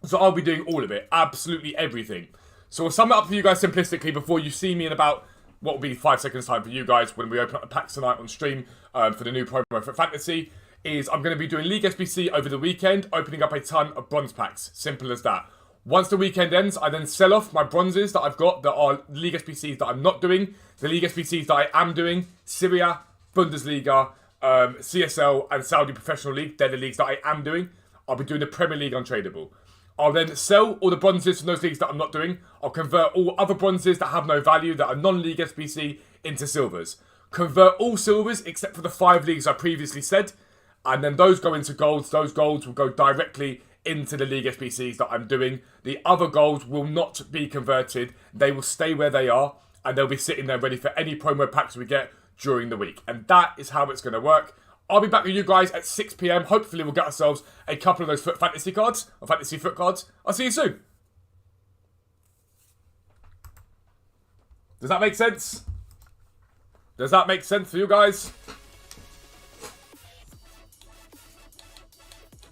So I'll be doing all of it, absolutely everything. So we'll sum it up for you guys simplistically before you see me in about what will be 5 seconds time for you guys when we open up the packs tonight on stream for the new promo for Fantasy. Is I'm going to be doing League SBC over the weekend, opening up a ton of bronze packs. Simple as that. Once the weekend ends, I then sell off my bronzes that I've got that are League SBCs that I'm not doing. The League SBCs that I am doing, Syria, Bundesliga, CSL and Saudi Professional League, they're the leagues that I am doing. I'll be doing the Premier League Untradeable. I'll then sell all the bronzes from those leagues that I'm not doing. I'll convert all other bronzes that have no value, that are non-League SBC, into silvers. Convert all silvers except for the 5 leagues I previously said. And then those go into golds. Those golds will go directly into the League SBCs that I'm doing. The other golds will not be converted. They will stay where they are. And they'll be sitting there ready for any promo packs we get during the week. And that is how it's going to work. I'll be back with you guys at 6 PM. Hopefully we'll get ourselves a couple of those FUT fantasy cards, or fantasy FUT cards. I'll see you soon. Does that make sense? Does that make sense for you guys?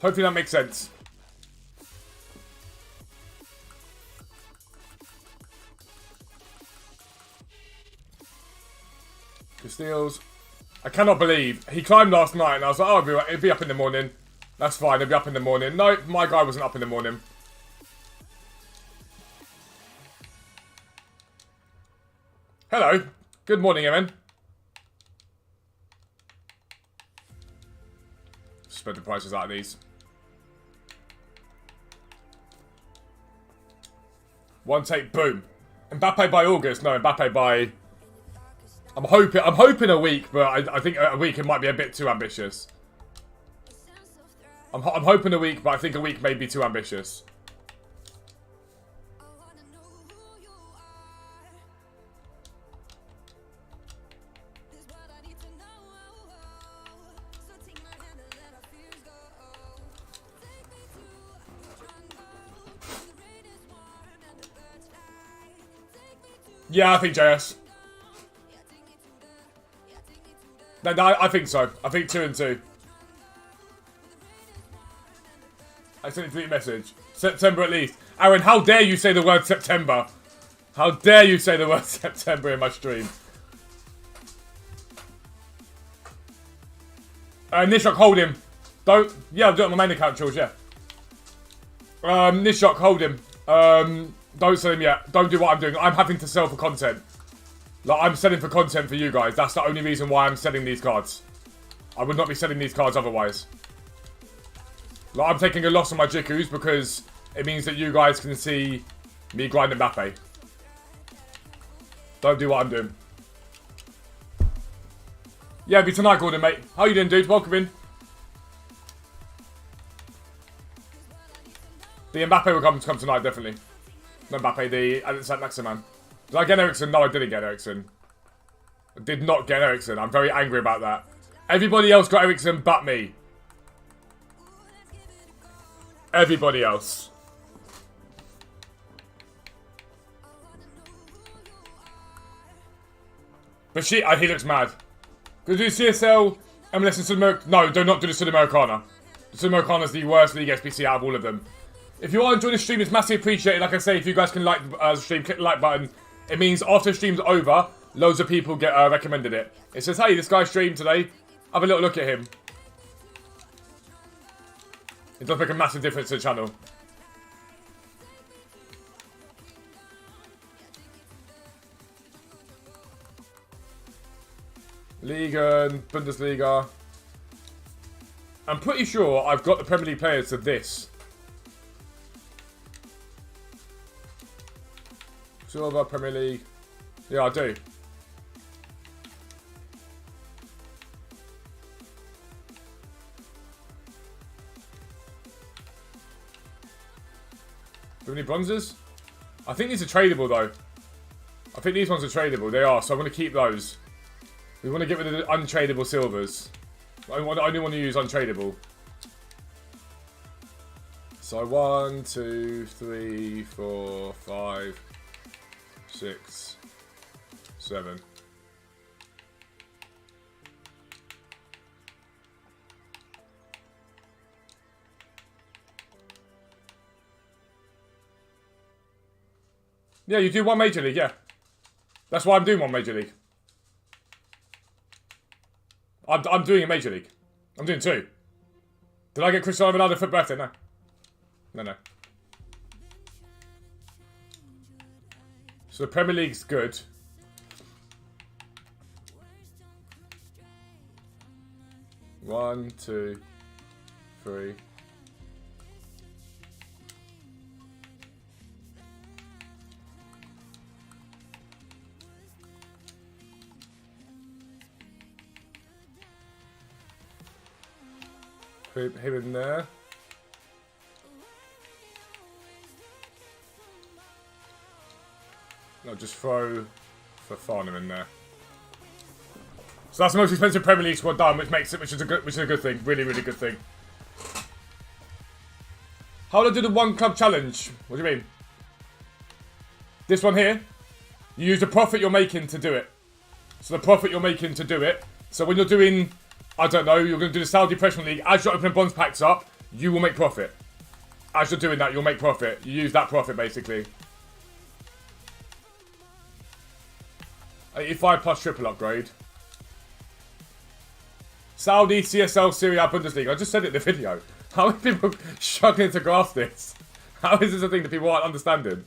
Hopefully that makes sense. Castillo's. I cannot believe he climbed last night and I was like, oh, it'll be up in the morning. That's fine, it'll be up in the morning. No, my guy wasn't up in the morning. Hello. Good morning, Evan. Spread the prices out of these. One take, boom. Mbappe by August. No, Mbappe by... I'm hoping a week, but I think a week it might be a bit too ambitious. I'm hoping a week, but I think a week may be too ambitious. Yeah, I think JS. No, I think so. I think 2 and 2. I sent it to your message. September at least. Aaron, how dare you say the word September? How dare you say the word September in my stream? Nishok, hold him. Don't. Yeah, I'll do it on my main account, George, yeah. Nishok, hold him. Don't sell him yet. Don't do what I'm doing. I'm having to sell for content. Like, I'm selling for content for you guys. That's the only reason why I'm selling these cards. I would not be selling these cards otherwise. Like, I'm taking a loss on my Jikus because it means that you guys can see me grinding Mbappe. Don't do what I'm doing. Yeah, it'll be tonight, Gordon, mate. How you doing, dude? Welcome in. The Mbappe will come tonight, definitely. No Mbappe, the Maximan. Did I get Ericsson? No, I didn't get Ericsson. I did not get Ericsson. I'm very angry about that. Everybody else got Ericsson but me. Everybody else. But he looks mad. Could you do CSL, MLS and Sudamericana? No, do not do the Sudamericana. The Sudamericana is the worst League SBC out of all of them. If you are enjoying the stream, it's massively appreciated. Like I say, if you guys can like the stream, click the like button. It means after the stream's over, loads of people get recommended it. It says, hey, this guy streamed today. Have a little look at him. It does make a massive difference to the channel. Liga and Bundesliga. I'm pretty sure I've got the Premier League players to this. Silver, Premier League. Yeah, I do. Do we have any bronzes? I think these are tradable though. I think these ones are tradable. They are, so I'm going to keep those. We want to get rid of the untradable silvers. I only want to use untradable. So 1, 2, 3, 4, 5, 6, 7. Yeah, you do one Major League, yeah. That's why I'm doing one Major League. I'm doing a Major League. I'm doing 2. Did I get Cristiano Ronaldo for birthday? No. No. So the Premier League's good. One, 2, 3. Put him in there. No, just throw for Farnham in there. So that's the most expensive Premier League squad done, which is a good thing. Really, really good thing. How do I do the one club challenge? What do you mean? This one here, you use the profit you're making to do it. So the profit you're making to do it. So when you're doing, I don't know, you're going to do the Saudi Premier League. As you're opening bronze packs up, you will make profit. As you're doing that, you'll make profit. You use that profit, basically. 85 plus triple upgrade. Saudi, CSL, Syria, Bundesliga. I just said it in the video. How are people struggling to grasp this? How is this a thing that people aren't understanding?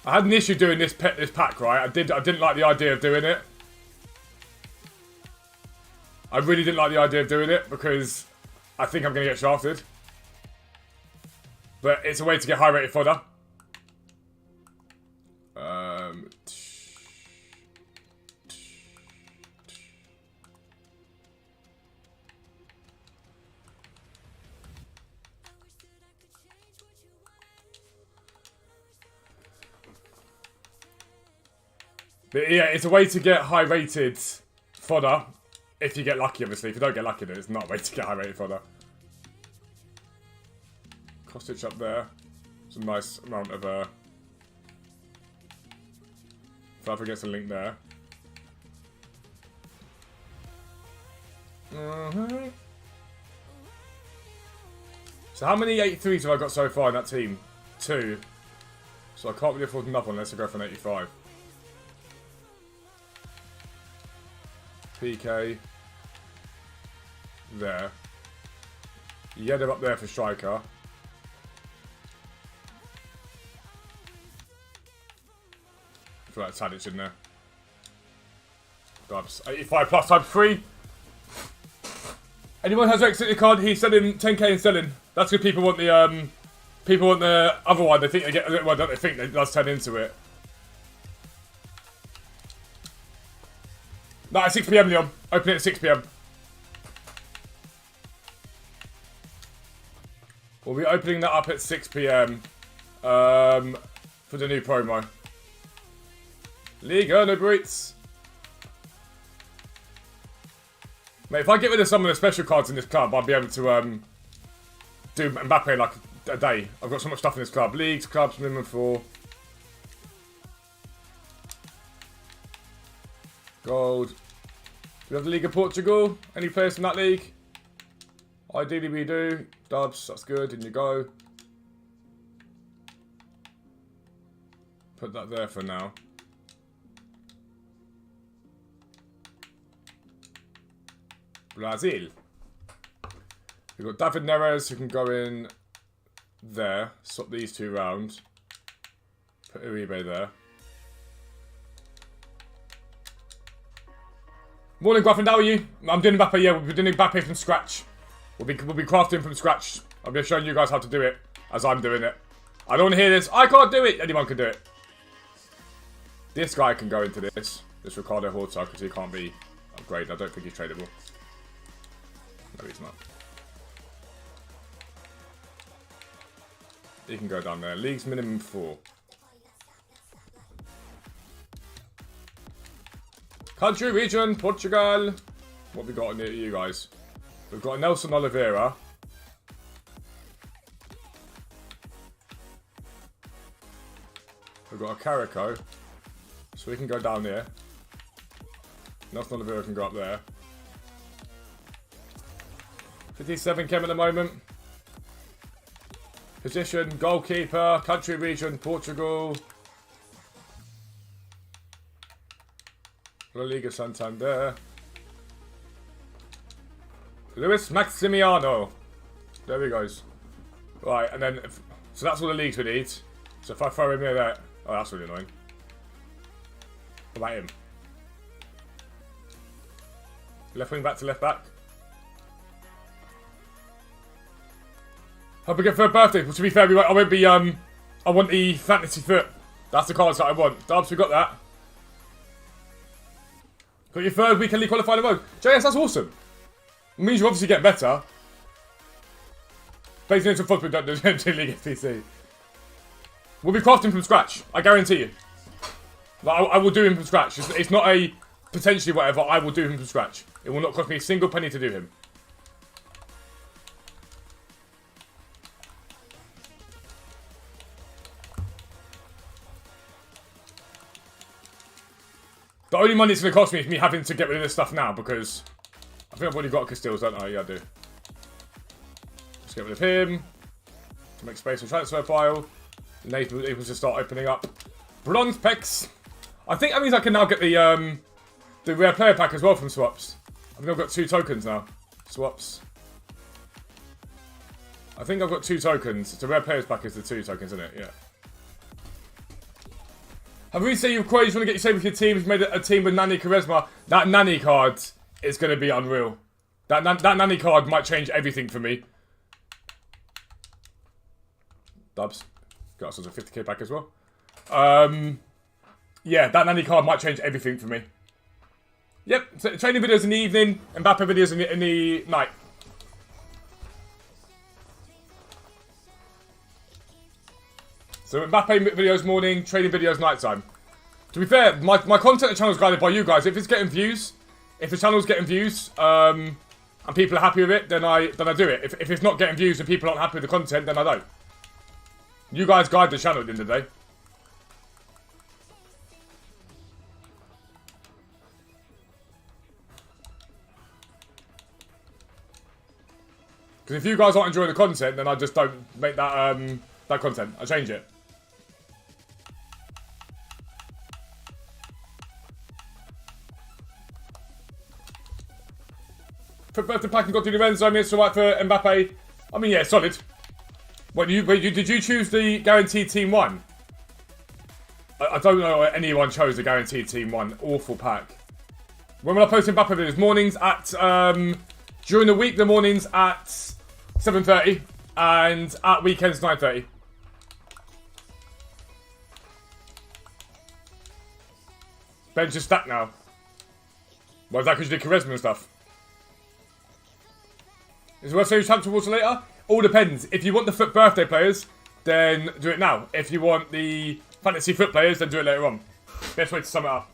I had an issue doing this pack, right? I didn't like the idea of doing it. I really didn't like the idea of doing it because I think I'm going to get shafted. But it's a way to get high rated fodder. But yeah, it's a way to get high rated fodder. If you get lucky, obviously. If you don't get lucky, then it's not a way to get high rated fodder. Kostic up there. It's a nice amount of South gets a link there. So how many 83s have I got so far in that team? 2. So I can't really afford another one unless I go for an 85. PK. There. You get him up there for striker. Throw that Tadic in there. Dubs. 85 plus times 3. Anyone has exit card, he's selling 10k and selling. That's good. People want the other one. They think they get, well, don't they think it does turn into it. No, at 6 PM, Leon. Open it at 6 PM. We'll be opening that up at 6 PM for the new promo. Liga, no Brits. Mate, if I get rid of some of the special cards in this club, I'll be able to do Mbappe like a day. I've got so much stuff in this club. Leagues, clubs, minimum 4. Gold. Do we have the League of Portugal? Any players in that league? Ideally we do. Dubs, that's good. In you go. Put that there for now. Brazil. We've got David Neres who can go in there. Swap these two round. Put Uribe there. Morning, Graffin, how are you? I'm doing Mbappe, yeah, we're doing Mbappe from scratch. We'll be crafting from scratch. I'm just showing you guys how to do it as I'm doing it. I don't want to hear this. I can't do it. Anyone can do it. This guy can go into this. This Ricardo Horta, because he can't be upgraded. I don't think he's tradable. No, he's not. He can go down there. League's minimum 4. Country, region, Portugal. What we got in you guys? We've got Nelson Oliveira. We've got a Carico. So we can go down here. Nelson Oliveira can go up there. 57 Kim at the moment. Position, goalkeeper, country, region, Portugal. La Liga Santander. Luis Maximiano. There he goes. Right, and then... So that's all the leagues we need. So if I throw him near there... Oh, that's really annoying. What about him? Left wing back to left back. Hope we get third birthday. Well, to be fair, I won't be... I want the fantasy foot. That's the cards that I want. Dubs, we got that. Got your third weekly qualifier in a row. JS, that's awesome. It means you obviously get better. Basically, into football, don't do League FPC. We'll be crafting from scratch. I guarantee you. Like, I will do him from scratch. It's not a potentially whatever. I will do him from scratch. It will not cost me a single penny to do him. The only money it's going to cost me is me having to get rid of this stuff now, because I think I've already got Castiles, don't I? Yeah, I do. Let's get rid of him. To make space for transfer file. And able to start opening up bronze packs. I think that means I can now get the rare player pack as well from swaps. I think I've got 2 tokens now. Swaps. I think I've got 2 tokens. The rare players pack is the 2 tokens, isn't it? Yeah. Have we said you've quite just want to get you saved with your team? You've made a team with Nani Charisma. That Nani card is going to be unreal. That Nani card might change everything for me. Dubs. Got ourselves a 50k back as well. Yeah, that Nani card might change everything for me. Yep, so training videos in the evening, Mbappe videos in the night. So Mbappe videos morning, training videos nighttime. To be fair, my content channel is guided by you guys. If it's getting views, if the channel's getting views, and people are happy with it, then I do it. If it's not getting views and people aren't happy with the content, then I don't. You guys guide the channel at the end of the day. Because if you guys aren't enjoying the content, then I just don't make that that content. I change it. For birthday pack and got to the Renzo, I mean, it's alright for Mbappe. I mean, yeah, solid. Wait, did you choose the guaranteed team 1? I don't know if anyone chose the guaranteed team 1. Awful pack. When will I post Mbappe videos? Mornings at, during the week, the mornings at 7:30 and at weekends 9:30. Bench is stacked now. Well, is that because you did charisma and stuff? Is it worth saying champion water later? All depends. If you want the foot birthday players, then do it now. If you want the fantasy foot players, then do it later on. Best way to sum it up.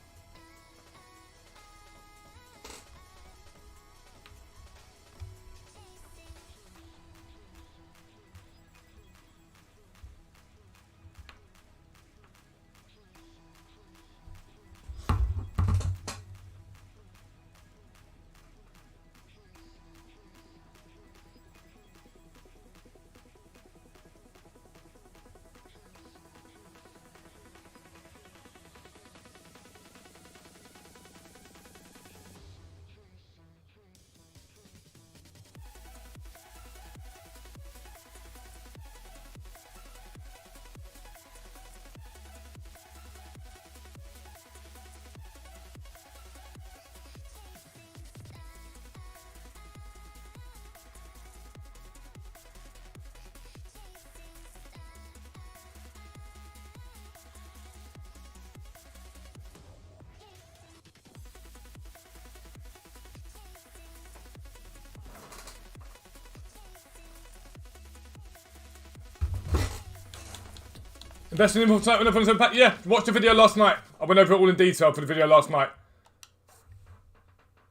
Investing in the pack. Yeah, watched the video last night. I went over it all in detail for the video last night.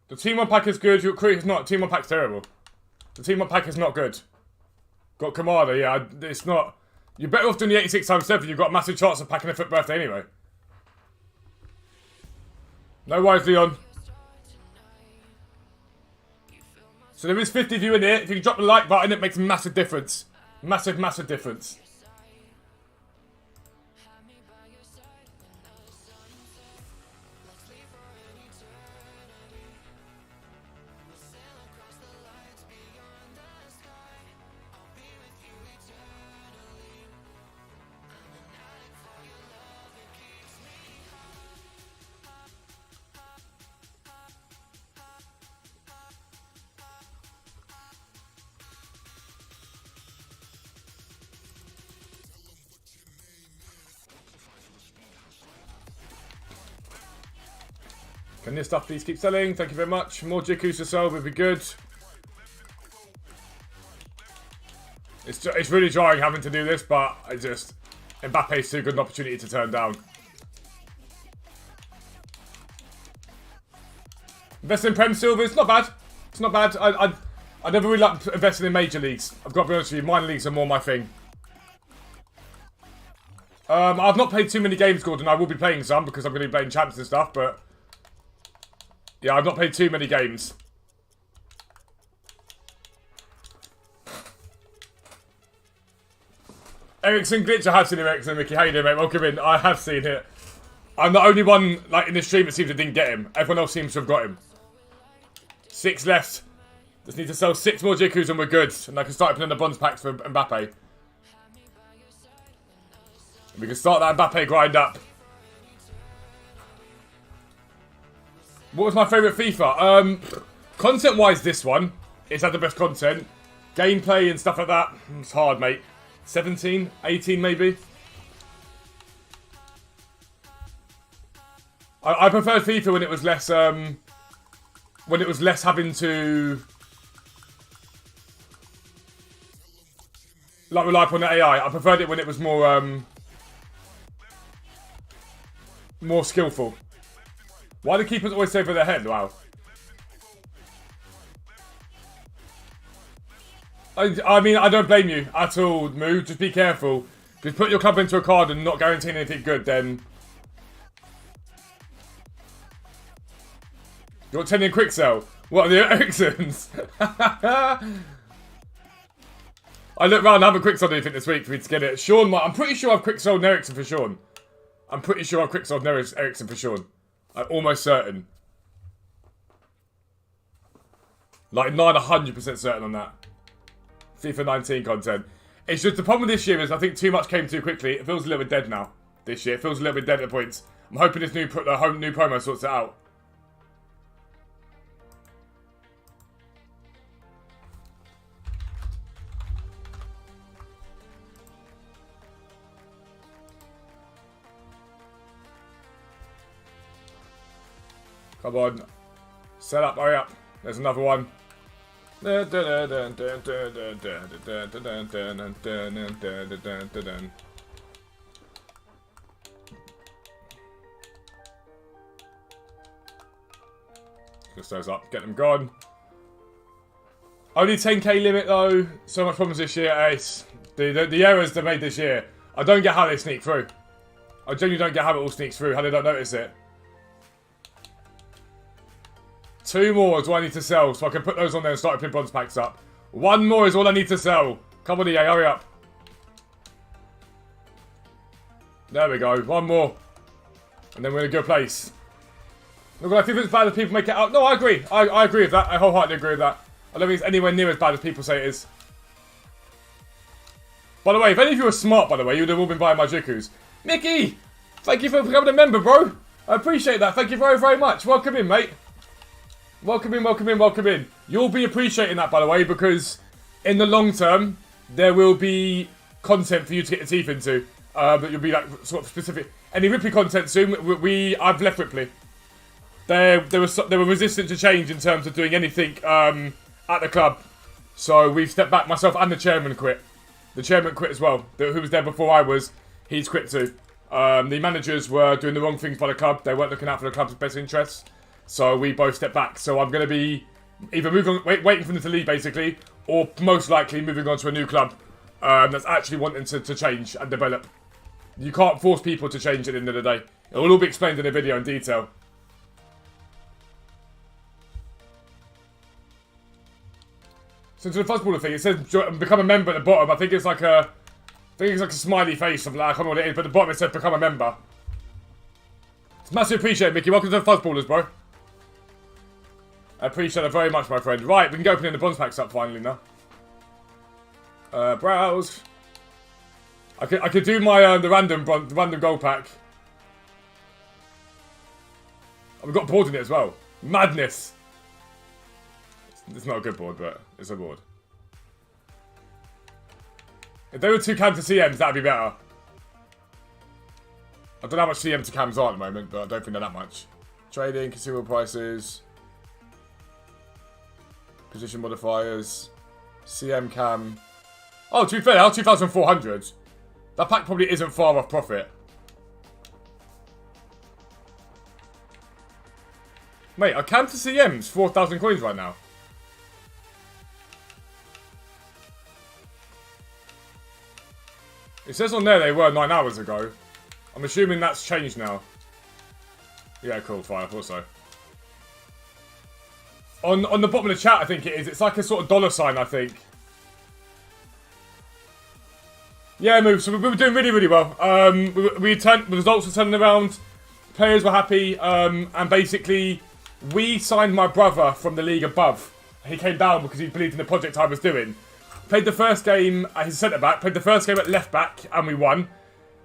The Team 1 pack is good, your crew is not. Team 1 pack's terrible. The Team 1 pack is not good. Got Kamada, yeah, it's not. You're better off doing the 86 times 7, you've got a massive chance of packing a 5th birthday anyway. No worries, Leon. So there is 50 of you in here. If you can drop the like button, it makes a massive difference. Massive, massive difference. Can this stuff please keep selling? Thank you very much. More Jikus to sell would be good. It's really jarring having to do this, but I just... Mbappe's too good an opportunity to turn down. Investing in Prem Silver, it's not bad. It's not bad. I never really like investing in major leagues. I've got to be honest with you, minor leagues are more my thing. I've not played too many games, Gordon. I will be playing some because I'm going to be playing champs and stuff, but... Yeah, I've not played too many games. Ericsson glitch, I have seen him, Ericsson, Mickey. How you doing, mate? Welcome in. I have seen it. I'm the only one, like, in the stream that seems to didn't get him. Everyone else seems to have got him. 6 left. Just need to sell 6 more Jikus and we're good. And I can start opening the bronze packs for Mbappe. We can start that Mbappe grind up. What was my favourite FIFA? Content-wise, this one. It's had the best content. Gameplay and stuff like that. It's hard, mate. 17? 18, maybe? I preferred FIFA when it was less, having to... like, rely upon the AI. I preferred it when it was more, more skillful. Why do keepers always say for their head? Wow. I mean, I don't blame you at all, Moo. Just be careful. If you put your club into a card and not guaranteeing anything good, then... You want 10 in quick sell? What are the Ericssons? I look round and haven't quick sold anything this week for me to get it. Sean, I'm pretty sure I've quick sold Ericsson for Sean. I'm pretty sure I've quick sold Ericsson for Sean. I'm almost certain. Like 100% certain on that. FIFA 19 content. It's just the problem with this year is I think too much came too quickly. It feels a little bit dead now. This year. It feels a little bit dead at points. I'm hoping this new promo sorts it out. Come on. Set up, hurry up. There's another one. Just those up, get them gone. Only 10k limit though. So much problems this year, Ace. The errors they made this year. I don't get how they sneak through. I genuinely don't get how it all sneaks through, how they don't notice it. 2 more is what I need to sell, so I can put those on there and start opening bronze packs up. 1 more is all I need to sell. Come on, EA, hurry up. There we go, 1 more. And then we're in a good place. Look, I think it's bad as people make it out. No, I agree. I agree with that. I wholeheartedly agree with that. I don't think it's anywhere near as bad as people say it is. By the way, if any of you were smart, by the way, you would have all been buying my Jikus. Mickey! Thank you for becoming a member, bro. I appreciate that. Thank you very, very much. Welcome in, mate. Welcome in, welcome in, welcome in. You'll be appreciating that, by the way, because in the long term, there will be content for you to get your teeth into. But you'll be like sort of specific. Any Ripley content soon? I've left Ripley. They were resistant to change in terms of doing anything at the club. So we've stepped back. Myself and the chairman quit. The chairman quit as well. Who was there before I was. he's quit too. The managers were doing the wrong things by the club. They weren't looking out for the club's best interests. So we both stepped back. So I'm going to be either waiting for them to leave, basically, or most likely moving on to a new club that's actually wanting to change and develop. You can't force people to change at the end of the day. It will all be explained in the video in detail. So to the Fuzzballer thing, it says become a member at the bottom. I think it's like a smiley face, something like that. I can't remember what it is, but at the bottom it says become a member. It's massively appreciated, Mickey. Welcome to the Fuzzballers, bro. I appreciate it very much, my friend. Right, we can go opening the bronze packs up finally now. Browse. I could do my the random gold pack. Oh, we've got a board in it as well. Madness. It's not a good board, but it's a board. If there were 2 cam to CMs, that'd be better. I don't know how much CM to cams are at the moment, but I don't think they're that much. Trading, consumable prices, position modifiers, CM cam. Oh, to be fair, they are 2,400. That pack probably isn't far off profit. Mate, are cam to CMs 4,000 coins right now? It says on there they were 9 hours ago. I'm assuming that's changed now. Yeah, cool, fine, I thought so. On the bottom of the chat, I think it is. It's like a sort of dollar sign, I think. Yeah, move. So we were doing really, really well. The results were turning around. Players were happy. And basically, we signed my brother from the league above. He came down because he believed in the project I was doing. Played the first game at his centre-back. Played the first game at left-back, and we won.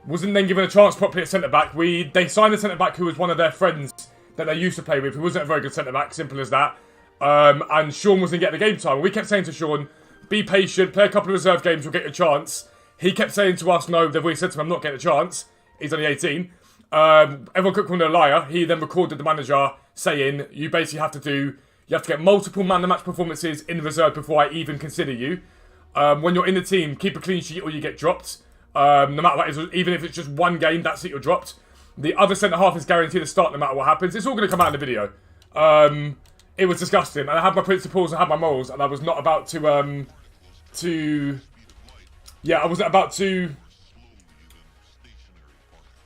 Wasn't then given a chance properly at centre-back. They signed a centre-back who was one of their friends that they used to play with, who wasn't a very good centre-back, simple as that. And Sean wasn't getting the game time. We kept saying to Sean, be patient, play a couple of reserve games, you'll get your chance. He kept saying to us, no, they've already said to him, I'm not getting a chance. He's only 18. Everyone could call him a liar. He then recorded the manager saying, you basically have to get multiple man-of-the-match performances in reserve before I even consider you. When you're in the team, keep a clean sheet or you get dropped. No matter what, even if it's just one game, that's it, you're dropped. The other centre-half is guaranteed to start no matter what happens. It's all going to come out in the video. It was disgusting. And I had my principles, I had my morals, and I was not about yeah, I wasn't about to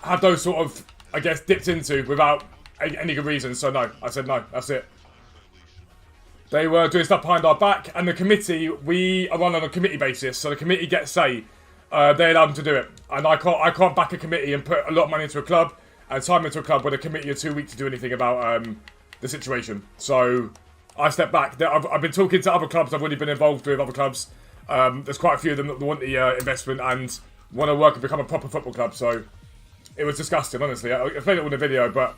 have those sort of, I guess, dipped into without any good reason. So no, I said no, that's it. They were doing stuff behind our back, and the committee, we are run on a committee basis, so the committee gets say. They allow them to do it. And I can't back a committee and put a lot of money into a club and time into a club when a committee are too weak to do anything about the situation. So I stepped back. I've been talking to other clubs. I've already been involved with other clubs. There's quite a few of them that want the investment and want to work and become a proper football club. So it was disgusting, honestly. I explained it all in the video, but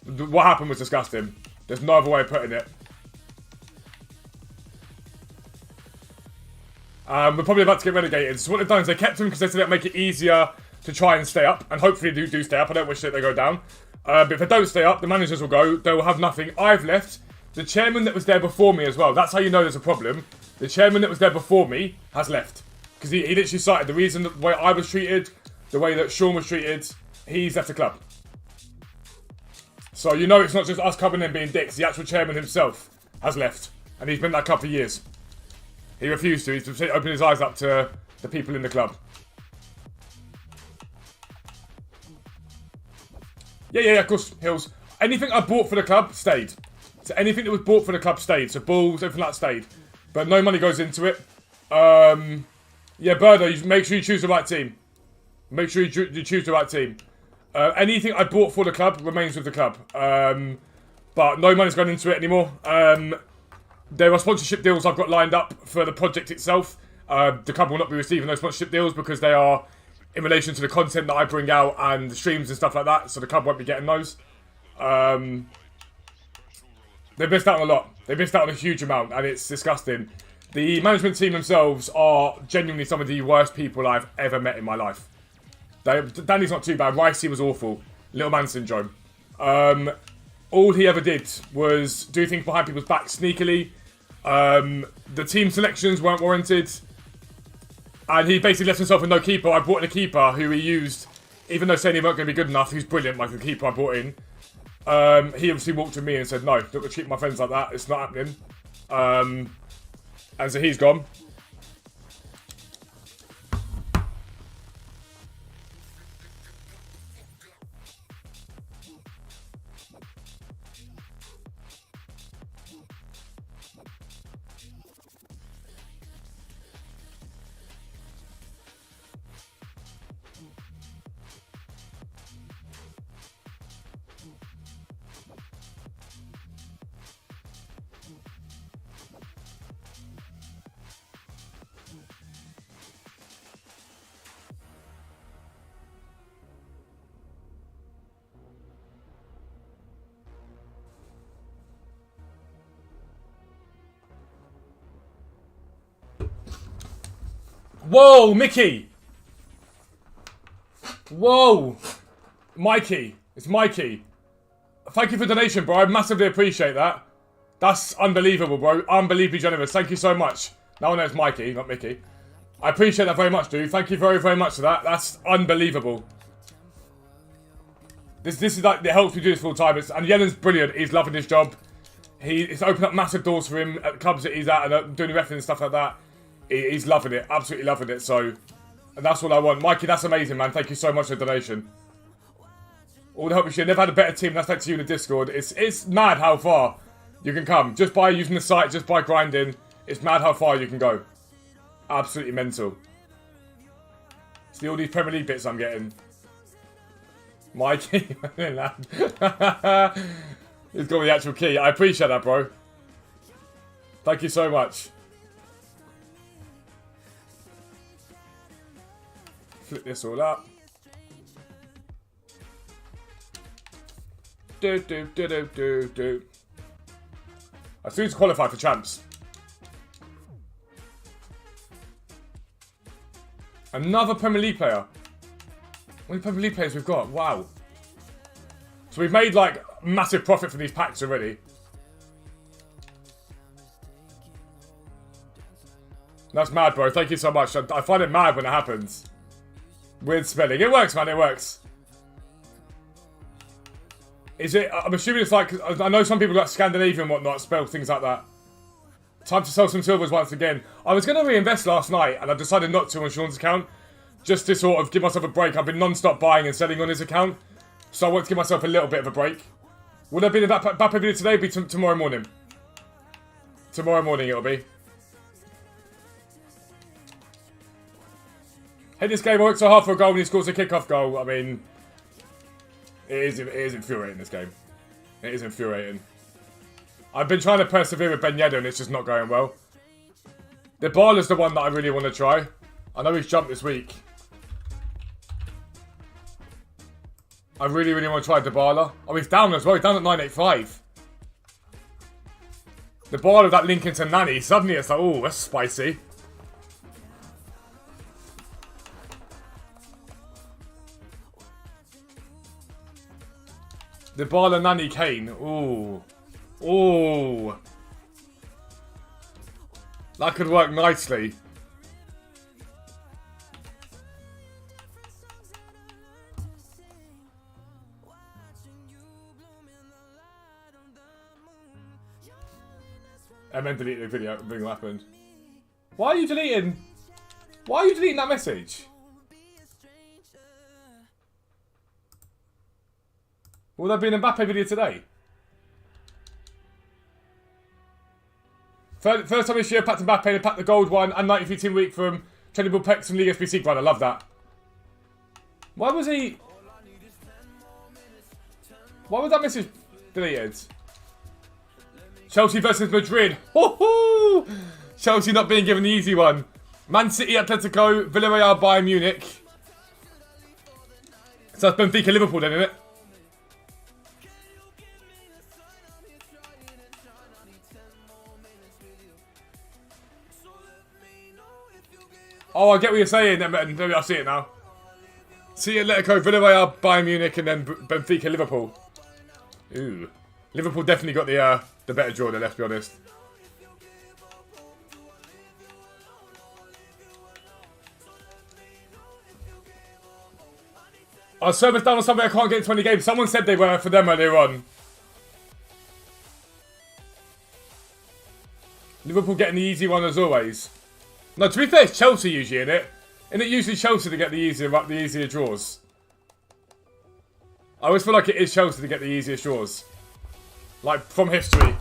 what happened was disgusting. There's no other way of putting it. We're probably about to get relegated. So what they've done is they kept him because they said it'd make it easier to try and stay up. And hopefully they do stay up. I don't wish that they go down. But if they don't stay up, the managers will go. They will have nothing. I've left. The chairman that was there before me as well. That's how you know there's a problem. The chairman that was there before me has left. Because he literally cited the reason that the way I was treated, the way that Sean was treated, he's left the club. So you know it's not just us coming in being dicks. The actual chairman himself has left. And he's been in that club for years. He refused to. He's opened his eyes up to the people in the club. Yeah, of course, Hills. Anything I bought for the club stayed. So anything that was bought for the club stayed. So balls, everything like that stayed. But no money goes into it. Yeah, Birdo, you make sure you choose the right team. Make sure you choose the right team. Anything I bought for the club remains with the club. But no money's going into it anymore. There are sponsorship deals I've got lined up for the project itself. The club will not be receiving those sponsorship deals because they are in relation to the content that I bring out and the streams and stuff like that. So the club won't be getting those. They've missed out on a lot. They've missed out on a huge amount, and it's disgusting. The management team themselves are genuinely some of the worst people I've ever met in my life. Danny's not too bad. Ricey was awful. Little man syndrome. All he ever did was do things behind people's backs sneakily. The team selections weren't warranted. And he basically left himself with no keeper. I brought in a keeper who he used even though saying he weren't going to be good enough, he's brilliant, like the keeper I brought in. He obviously walked to me and said, no, don't go treat my friends like that, it's not happening. And so he's gone. Whoa, Mickey! Whoa! Mikey. It's Mikey. Thank you for the donation, bro. I massively appreciate that. That's unbelievable, bro. Unbelievably generous. Thank you so much. Now I know it's Mikey, not Mickey. I appreciate that very much, dude. Thank you very, very much for that. That's unbelievable. This is like, it helps me do this full time. And Yellen's brilliant. He's loving his job. It's opened up massive doors for him at the clubs that he's at and doing the refereeing and stuff like that. He's loving it, absolutely loving it, so... And that's what I want. Mikey, that's amazing, man. Thank you so much for the donation. All the help you should. Never had a better team. That's thanks to you in the Discord. It's mad how far you can come. Just by using the site, just by grinding. It's mad how far you can go. Absolutely mental. See all these Premier League bits I'm getting. Mikey. He's got the actual key. I appreciate that, bro. Thank you so much. Flip this all up. Do. I still need to qualify for champs. Another Premier League player. How many Premier League players we've got? Wow. So we've made like massive profit from these packs already. That's mad, bro. Thank you so much. I find it mad when it happens. Weird spelling. It works, man. It works. Is it... I'm assuming it's like... I know some people got Scandinavian and whatnot spell things like that. Time to sell some silvers once again. I was going to reinvest last night and I decided not to on Sean's account. Just to sort of give myself a break. I've been non-stop buying and selling on his account. So I want to give myself a little bit of a break. Will there be the Mbappe video today? Be tomorrow morning. Tomorrow morning it'll be. Hey, this game works so hard for a goal when he scores a kickoff goal. I mean, it is infuriating, this game. It is infuriating. I've been trying to persevere with Ben Yedder and it's just not going well. The Barla's the one that I really want to try. I know he's jumped this week. I really, really want to try Dybala. Oh, he's down as well. He's down at 985. Dybala, that link into Nani. Suddenly it's like, oh, that's spicy. Dybala, Nani, Kane. Ooh. Ooh. That could work nicely. I meant to delete the video. Nothing happened. Why are you deleting? Why are you deleting that message? Will there be an Mbappe video today? First time this year, packed Mbappe and packed the gold one and 93 team week from Tradable Pex and League SBC grind. I love that. Why was he... Why was that message deleted? Chelsea versus Madrid. Ho-ho! Chelsea not being given the easy one. Man City, Atletico, Villarreal, Bayern Munich. So that's Benfica, Liverpool then, isn't it? Oh, I get what you're saying. Maybe I see it now. See Atletico, Villarreal, Bayern Munich, and then Benfica, Liverpool. Ooh, Liverpool definitely got the better draw there. Let's be honest. Our server's down on something I can't get into any games. Someone said they were for them earlier on. Liverpool getting the easy one as always. No, to be fair, it's Chelsea usually, isn't it? Isn't it usually Chelsea to get the easier draws? I always feel like it is Chelsea to get the easiest draws. Like, from history.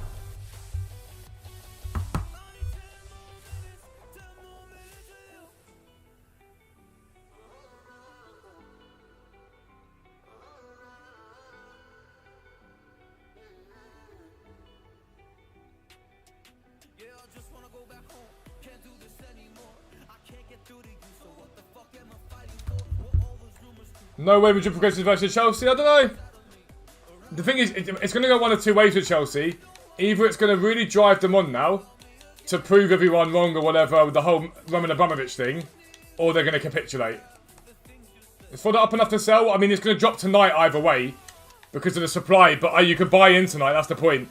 No way Madrid progresses versus Chelsea. I don't know. The thing is, it's going to go one of two ways with Chelsea. Either it's going to really drive them on now to prove everyone wrong or whatever with the whole Roman Abramovich thing, or they're going to capitulate. Is Fodder up enough to sell? I mean, it's going to drop tonight either way because of the supply, but you could buy in tonight. That's the point.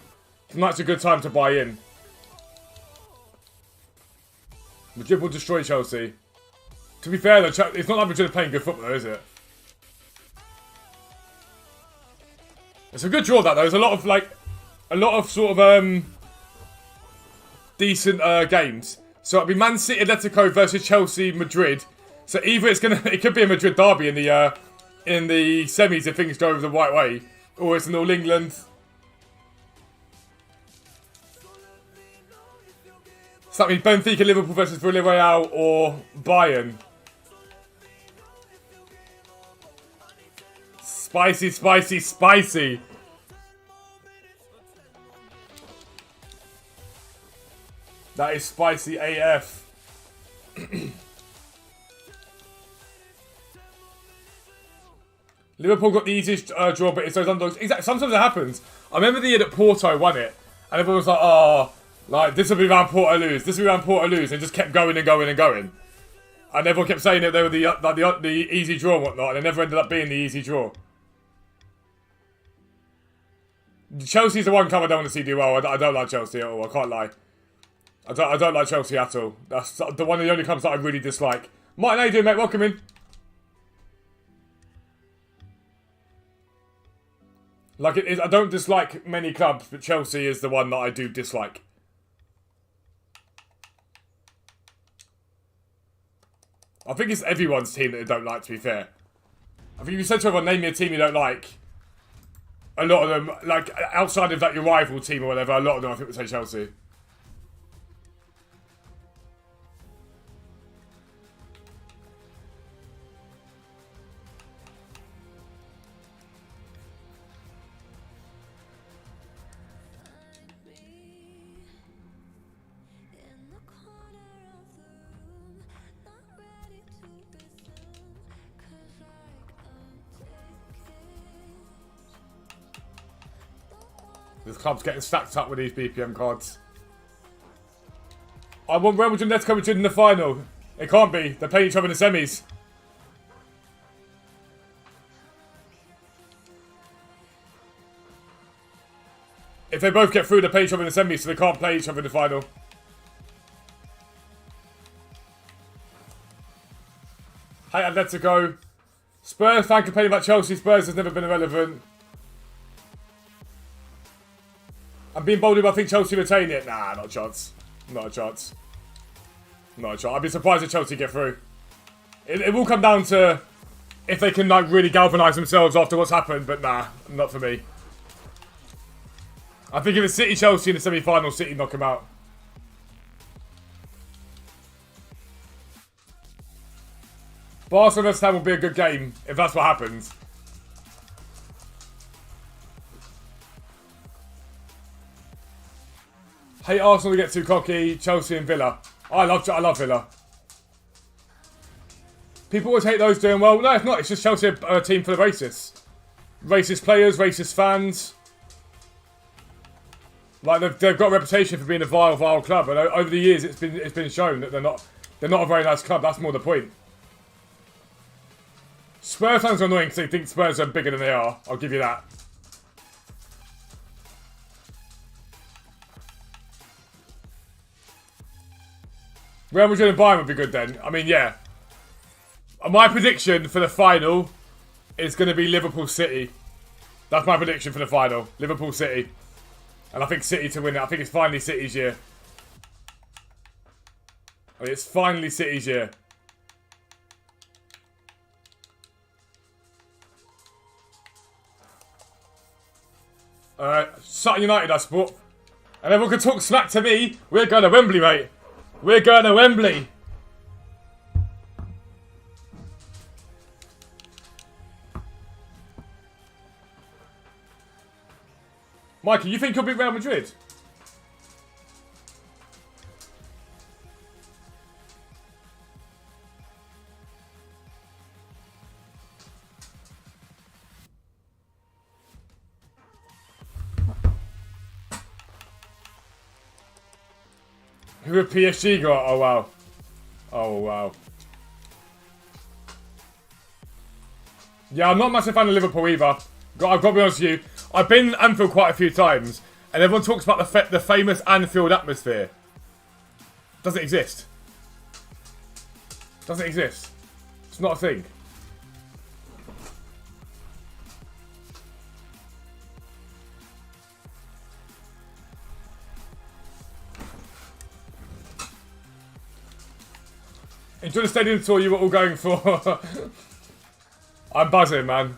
Tonight's a good time to buy in. Madrid will destroy Chelsea. To be fair, though, it's not like Madrid are playing good football, is it? It's a good draw, that though. There's a lot of sort of decent games. So it'll be Man City, Atletico versus Chelsea, Madrid. So either it could be a Madrid derby in the semis if things go the right way, or it's an All England. So that means Benfica, Liverpool versus Villarreal or Bayern. Spicy, spicy, spicy. That is spicy AF. Liverpool got the easiest draw, but it's those underdogs. Exactly. Sometimes it happens. I remember the year that Porto won it, and everyone was like, "Oh, like this will be round Porto lose. This will be round Porto lose." And it just kept going and going and going. And everyone kept saying that they were the easy draw and whatnot, and it never ended up being the easy draw. Chelsea's the one club I don't want to see do well. I don't like Chelsea at all. I can't lie. I don't like Chelsea at all. That's one of the only clubs that I really dislike. Martin, how you doing, mate? Welcome in. Like it is, I don't dislike many clubs, but Chelsea is the one that I do dislike. I think it's everyone's team that they don't like, to be fair. I think if you said to everyone, name me a team you don't like, a lot of them, like, outside of that your rival team or whatever, a lot of them I think would say Chelsea. This club's getting stacked up with these BPM cards. I want Real Madrid and Atletico Madrid in the final. It can't be. They're playing each other in the semis. If they both get through, they're playing each other in the semis, so they can't play each other in the final. Hey, Atletico. Spurs fan complaining about Chelsea. Spurs has never been irrelevant. I'm being bold if I think Chelsea retain it. Nah, not a chance. Not a chance. Not a chance. I'd be surprised if Chelsea get through. It will come down to if they can like really galvanise themselves after what's happened, but nah, not for me. I think if it's City-Chelsea in the semi-final, City knock them out. Barcelona West Ham will be a good game if that's what happens. Hate Arsenal to get too cocky. Chelsea and Villa. I love Villa. People always hate those doing well. No, it's not. It's just Chelsea are a team full of racists. Racist players, racist fans. Like they've got a reputation for being a vile club, and over the years it's been shown that they're not a very nice club. That's more the point. Spurs fans are annoying because they think Spurs are bigger than they are. I'll give you that. Real Madrid and Bayern would be good then. I mean, yeah. My prediction for the final It's going to be Liverpool City. That's my prediction for the final. Liverpool City. And I think City to win it. I think it's finally City's year. It's finally City's year. Sutton United, I support. And everyone can talk smack to me. We're going to Wembley, mate. We're going to Wembley. Mikey, you think you'll beat Real Madrid? Who have PSG got? Oh, wow. Oh, wow. Yeah, I'm not a massive fan of Liverpool either. I've got to be honest with you. I've been to Anfield quite a few times, and everyone talks about the famous Anfield atmosphere. Doesn't exist. Doesn't exist. It's not a thing. Enjoy the stadium tour you were all going for. I'm buzzing, man.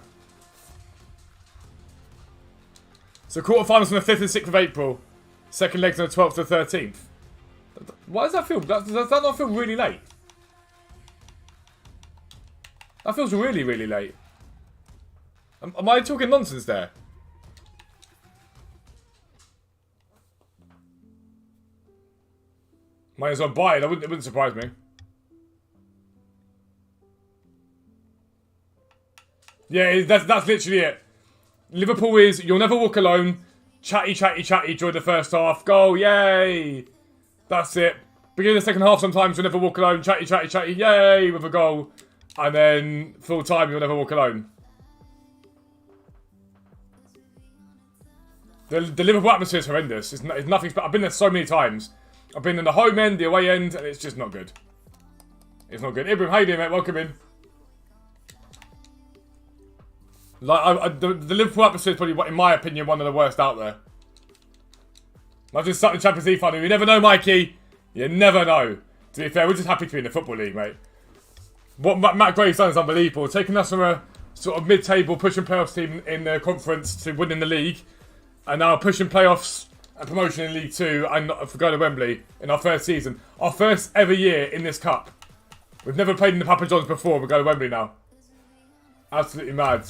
So quarterfinals on the 5th and 6th of April. Second legs on the 12th to 13th. Why does that feel? Does that not feel really late? That feels really, really late. Am I talking nonsense there? Might as well buy it. It wouldn't surprise me. Yeah, that's literally it. Liverpool is, you'll never walk alone. Chatty, chatty, chatty during the first half. Goal, yay. That's it. Beginning of the second half, sometimes you'll never walk alone. Chatty, chatty, chatty, yay, with a goal. And then full time, you'll never walk alone. The Liverpool atmosphere is horrendous. It's nothing. I've been there so many times. I've been in the home end, the away end, and it's just not good. It's not good. Ibrahim, how you doing, mate? Welcome in. Like, the Liverpool atmosphere is probably, in my opinion, one of the worst out there. I've just stuck in Champions League final. You never know, Mikey. You never know. To be fair, we're just happy to be in the Football League, mate. What Matt Gray's done is unbelievable. Taking us from a sort of mid-table pushing playoffs team in the conference to winning the league. And now pushing playoffs and promotion in League 2 and for going to Wembley in our first season. Our first ever year in this cup. We've never played in the Papa John's before. We're going to Wembley now. Absolutely mad.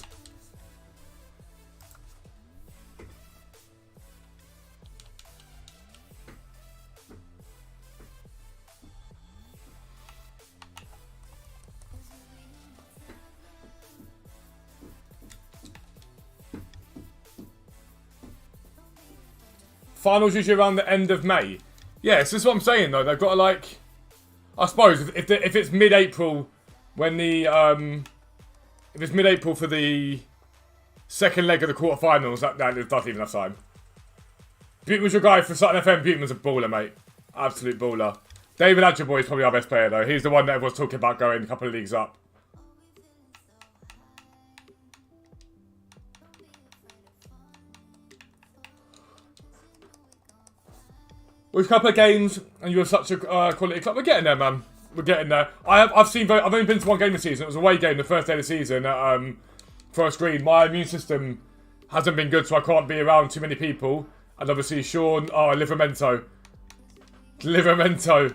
Finals usually around the end of May. Yeah, so this is what I'm saying though. They've got to like, I suppose if it's mid-April when the if it's mid-April for the second leg of the quarterfinals, that's even enough time. Buteman's your guy for Sutton FM. Buteman's a baller, mate. Absolute baller. David Adjaboy is probably our best player though. He's the one that everyone's talking about going a couple of leagues up. We've a couple of games, and you have such a quality club. We're getting there, man. We're getting there. I've only been to one game this season. It was a away game, the first day of the season at Forest Green. My immune system hasn't been good, so I can't be around too many people. And obviously, Sean, Livermento. Livermento.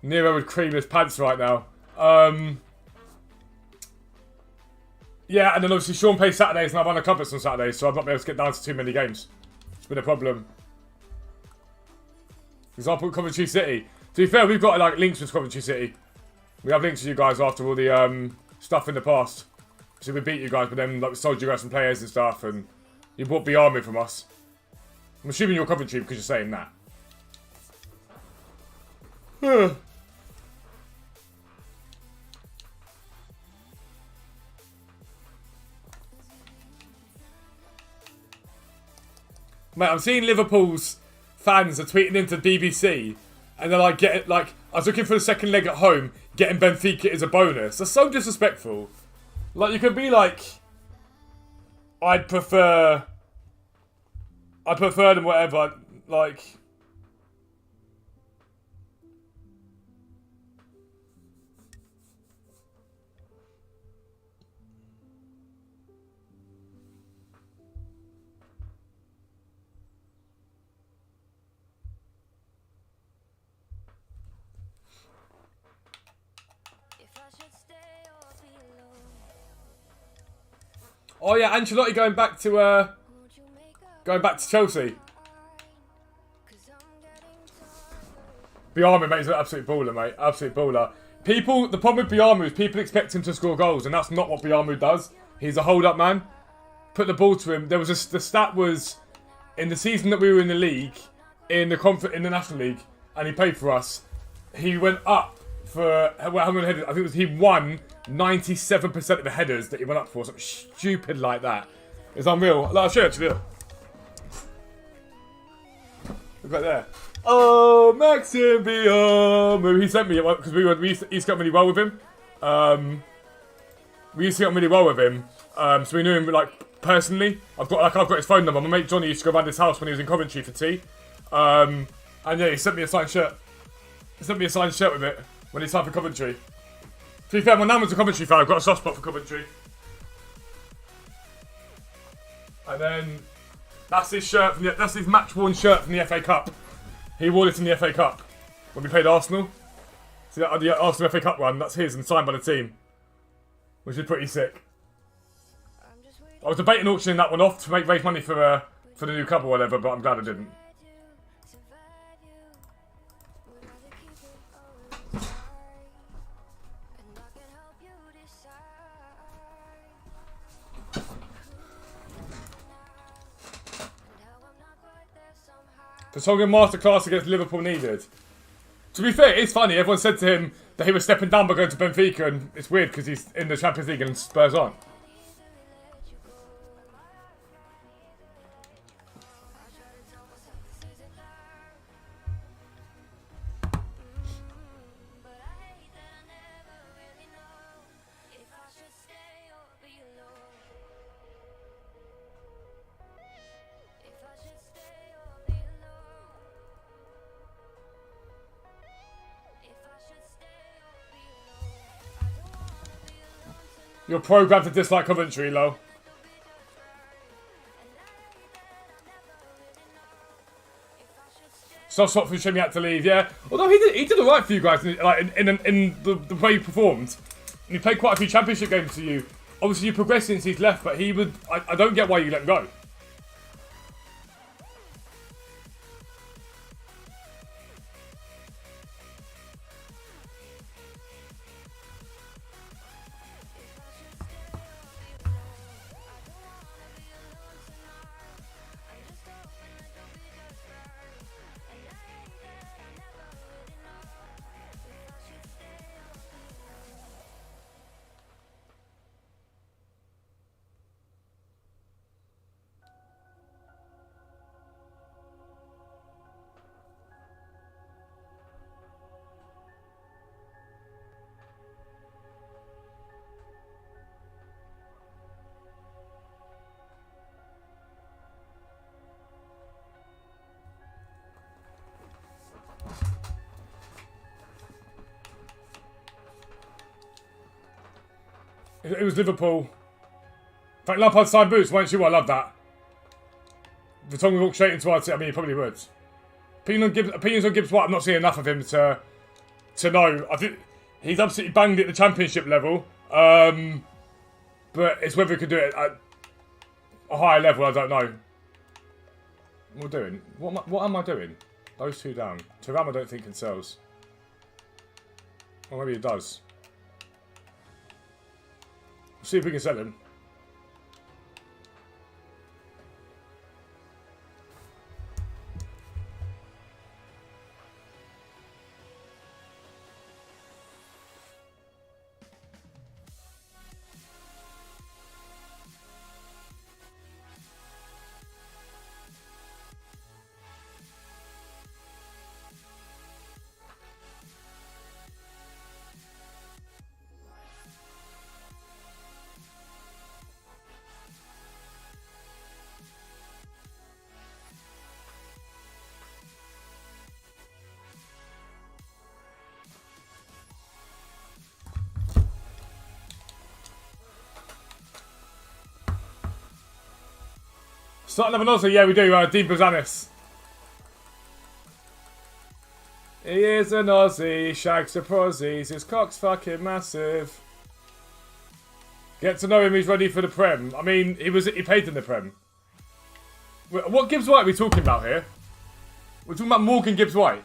Nero would cream his pants right now. Yeah, and then obviously Sean plays Saturdays, and I've run a compass on Saturdays, so I've not been able to get down to too many games. It's been a problem. For example, Coventry City. To be fair, we've got like links with Coventry City. We have links with you guys after all the stuff in the past. So we beat you guys, but then like we sold you guys some players and stuff, and you bought Biarmid from us. I'm assuming you're Coventry because you're saying that. Mate, I'm seeing Liverpool's fans are tweeting into BBC, and they're like, I was looking for the second leg at home, getting Benfica as a bonus. That's so disrespectful. Like, you could be like, I'd prefer them, whatever, like... Oh yeah, Ancelotti going back to Chelsea. Biarmu, mate, is an absolute baller, mate. Absolute baller. The problem with Biarmu is people expect him to score goals, and that's not what Biarmu does. He's a hold-up man. Put the ball to him. The stat was in the season that we were in the league, in the National League, and he played for us. He went up for how many headers? I think it was he won 97% of the headers that he went up for. Something stupid like that. It's unreal. I'll show you actually. Look right there. Oh, Maxim Biarmu. He sent me it because we used to get really well with him. We used to get really well with him. So we knew him like personally. I've got his phone number. My mate Johnny used to go around his house when he was in Coventry for tea. And yeah, he sent me a signed shirt. He sent me a signed shirt with it when he signed for Coventry. To be fair, my nan was a Coventry fan. I've got a soft spot for Coventry. And then that's his shirt. That's his match-worn shirt from the FA Cup. He wore it in the FA Cup when we played Arsenal. See that the Arsenal FA Cup one? That's his and signed by the team, which is pretty sick. I was debating auctioning that one off to raise money for the new club or whatever, but I'm glad I didn't. The Tongan masterclass against Liverpool needed. To be fair, it's funny. Everyone said to him that he was stepping down by going to Benfica, and it's weird because he's in the Champions League and Spurs aren't. You're programmed to dislike Coventry, Lo. Soft spot for Shemi had to leave, yeah. Although he did alright for you guys, like in the way he performed. And he played quite a few championship games for you. Obviously, you progressed since he's left, but he would. I don't get why you let him go. It was Liverpool. In fact, Lampard signed boots, weren't you? I love that. The tongue walked straight into our team. I mean, he probably would. Opinions on Gibbs White, I'm not seeing enough of him to know. I think he's absolutely banged it at the championship level. But it's whether he could do it at a higher level, I don't know. What am I doing? What am I doing? Those two down. Thuram I don't think can sells. Or maybe he does. See if we can sell him. Starting of an Aussie, yeah, we do. Dean Bozanis. He is an Aussie, shags the prozzies, his cock's fucking massive. Get to know him, he's ready for the Prem. I mean, he played in the Prem. What Gibbs White are we talking about here? We're talking about Morgan Gibbs White.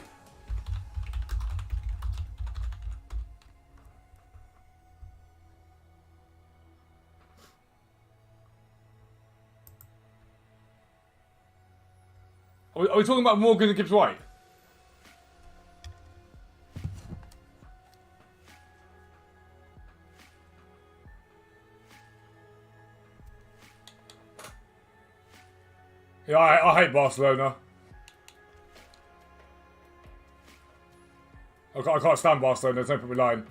Are we talking about Morgan Gibbs White? Yeah, I hate Barcelona. I can't stand Barcelona, there's no point in lying.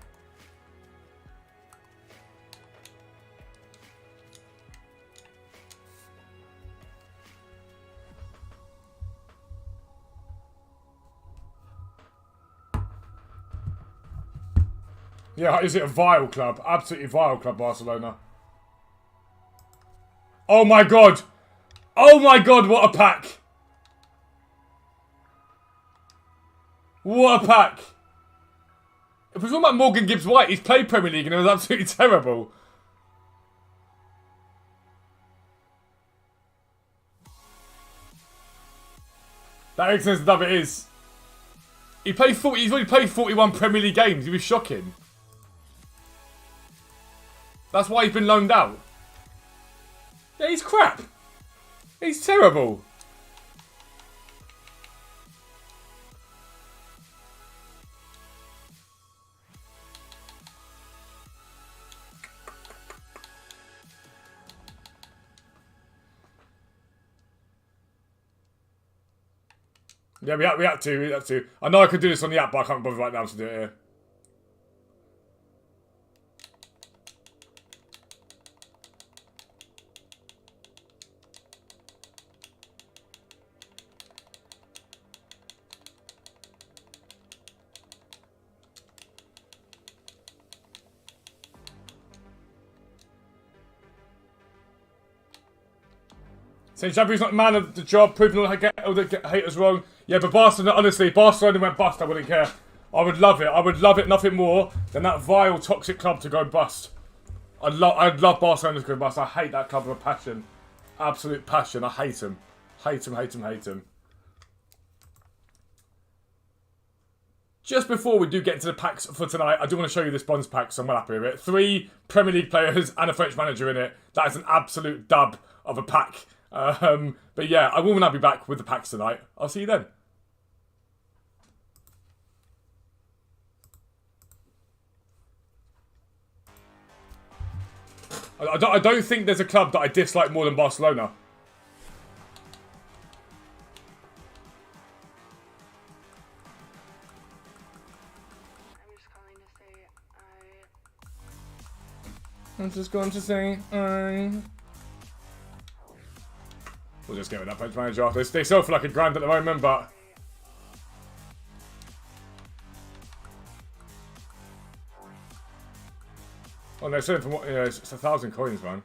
Yeah, is it a vile club? Absolutely vile club, Barcelona. Oh my god! Oh my god, what a pack! What a pack! If we're talking about Morgan Gibbs White, he's played Premier League and it was absolutely terrible. That makes sense, that it is. He's only played 41 Premier League games, he was shocking. That's why he's been loaned out. Yeah, he's crap. He's terrible. Yeah, we had to. I know I could do this on the app, but I can't bother right now to do it here. Saying Xavi's not the man of the job, proving all the haters wrong. Yeah, but Barcelona, honestly, if Barcelona went bust, I wouldn't care. I would love it. I would love it nothing more than that vile, toxic club to go bust. I'd love Barcelona to go bust. I hate that club with a passion. Absolute passion. I hate him. Hate him. Just before we do get into the packs for tonight, I do want to show you this bronze pack, so I'm well happy with it. 3 Premier League players and a French manager in it. That is an absolute dub of a pack. But yeah, I will now be back with the packs tonight. I'll see you then. I don't think there's a club that I dislike more than Barcelona. I'm just going to say we'll just get with that French manager after this. They sell for like £1,000 at the moment, but oh, they're selling for what? Yeah, it's 1,000 coins, man.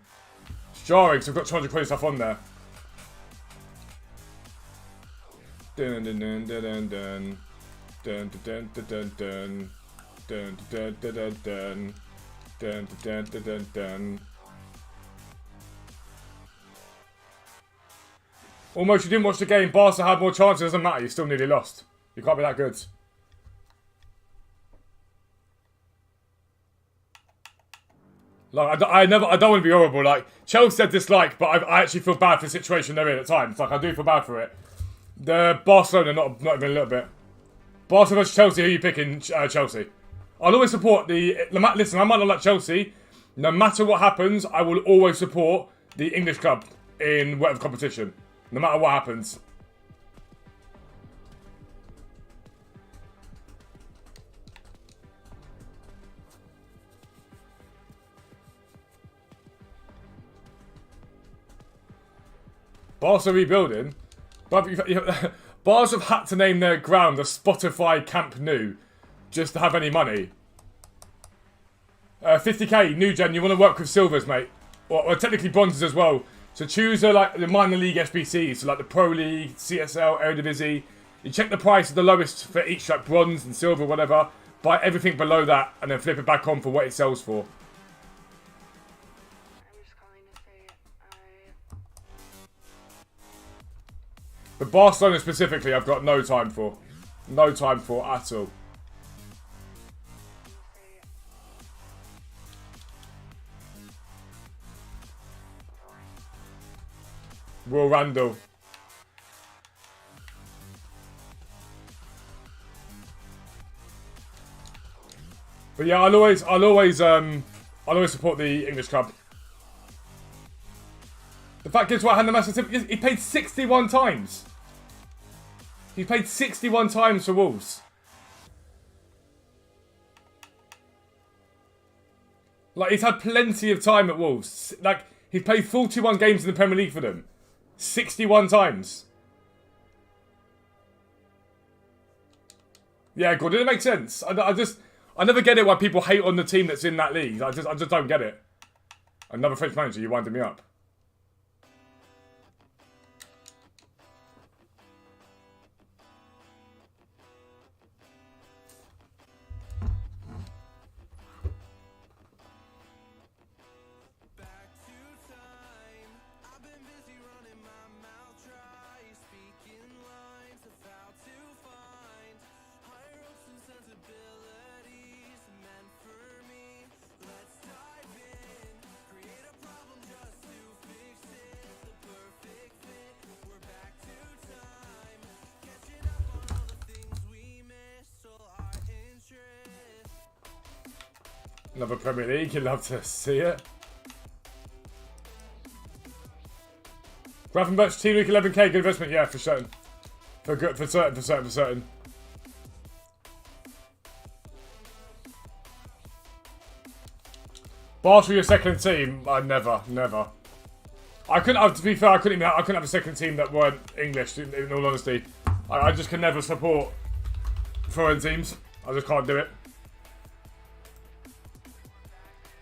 It's jarring because I've got 200 coin stuff on there. Dun dun dun dun dun dun dun dun dun dun dun dun dun dun dun dun dun dun dun dun. Almost, you didn't watch the game. Barca had more chances. It doesn't matter. You still nearly lost. You can't be that good. Like, I don't want to be horrible. Like, Chelsea said dislike, but I actually feel bad for the situation they're in at times. Like, I do feel bad for it. The Barcelona, not even a little bit. Barca versus Chelsea, who are you picking? Chelsea. I'll always support the... Listen, I might not like Chelsea. No matter what happens, I will always support the English club in whatever competition. No matter what happens. Barca rebuilding. Bars have had to name their ground the Spotify Camp Nou just to have any money. 50k, new gen, you want to work with silvers, mate. Or technically bronzes as well. So choose the minor league SBCs, so like the Pro League, CSL, Eredivisie. You check the price of the lowest for each, like bronze and silver, whatever. Buy everything below that, and then flip it back on for what it sells for. But Barcelona specifically, I've got no time for. No time for at all. Will Randall. But yeah, I'll always support the English club. The fact is, what I had the massive tip, he paid 61 times. He paid 61 times for Wolves. Like, he's had plenty of time at Wolves. Like, he's played 41 games in the Premier League for them. 61 times. Yeah, good. Did it make sense? I never get it why people hate on the team that's in that league. I just don't get it. Another French manager, you winded me up. Another Premier League, you'd love to see it. Grafenberch, Team League 11k, good investment, yeah, for certain. For certain. Barcelona, your second team? Never. I couldn't have, to be fair, I couldn't have a second team that weren't English, in all honesty. I just can never support foreign teams. I just can't do it.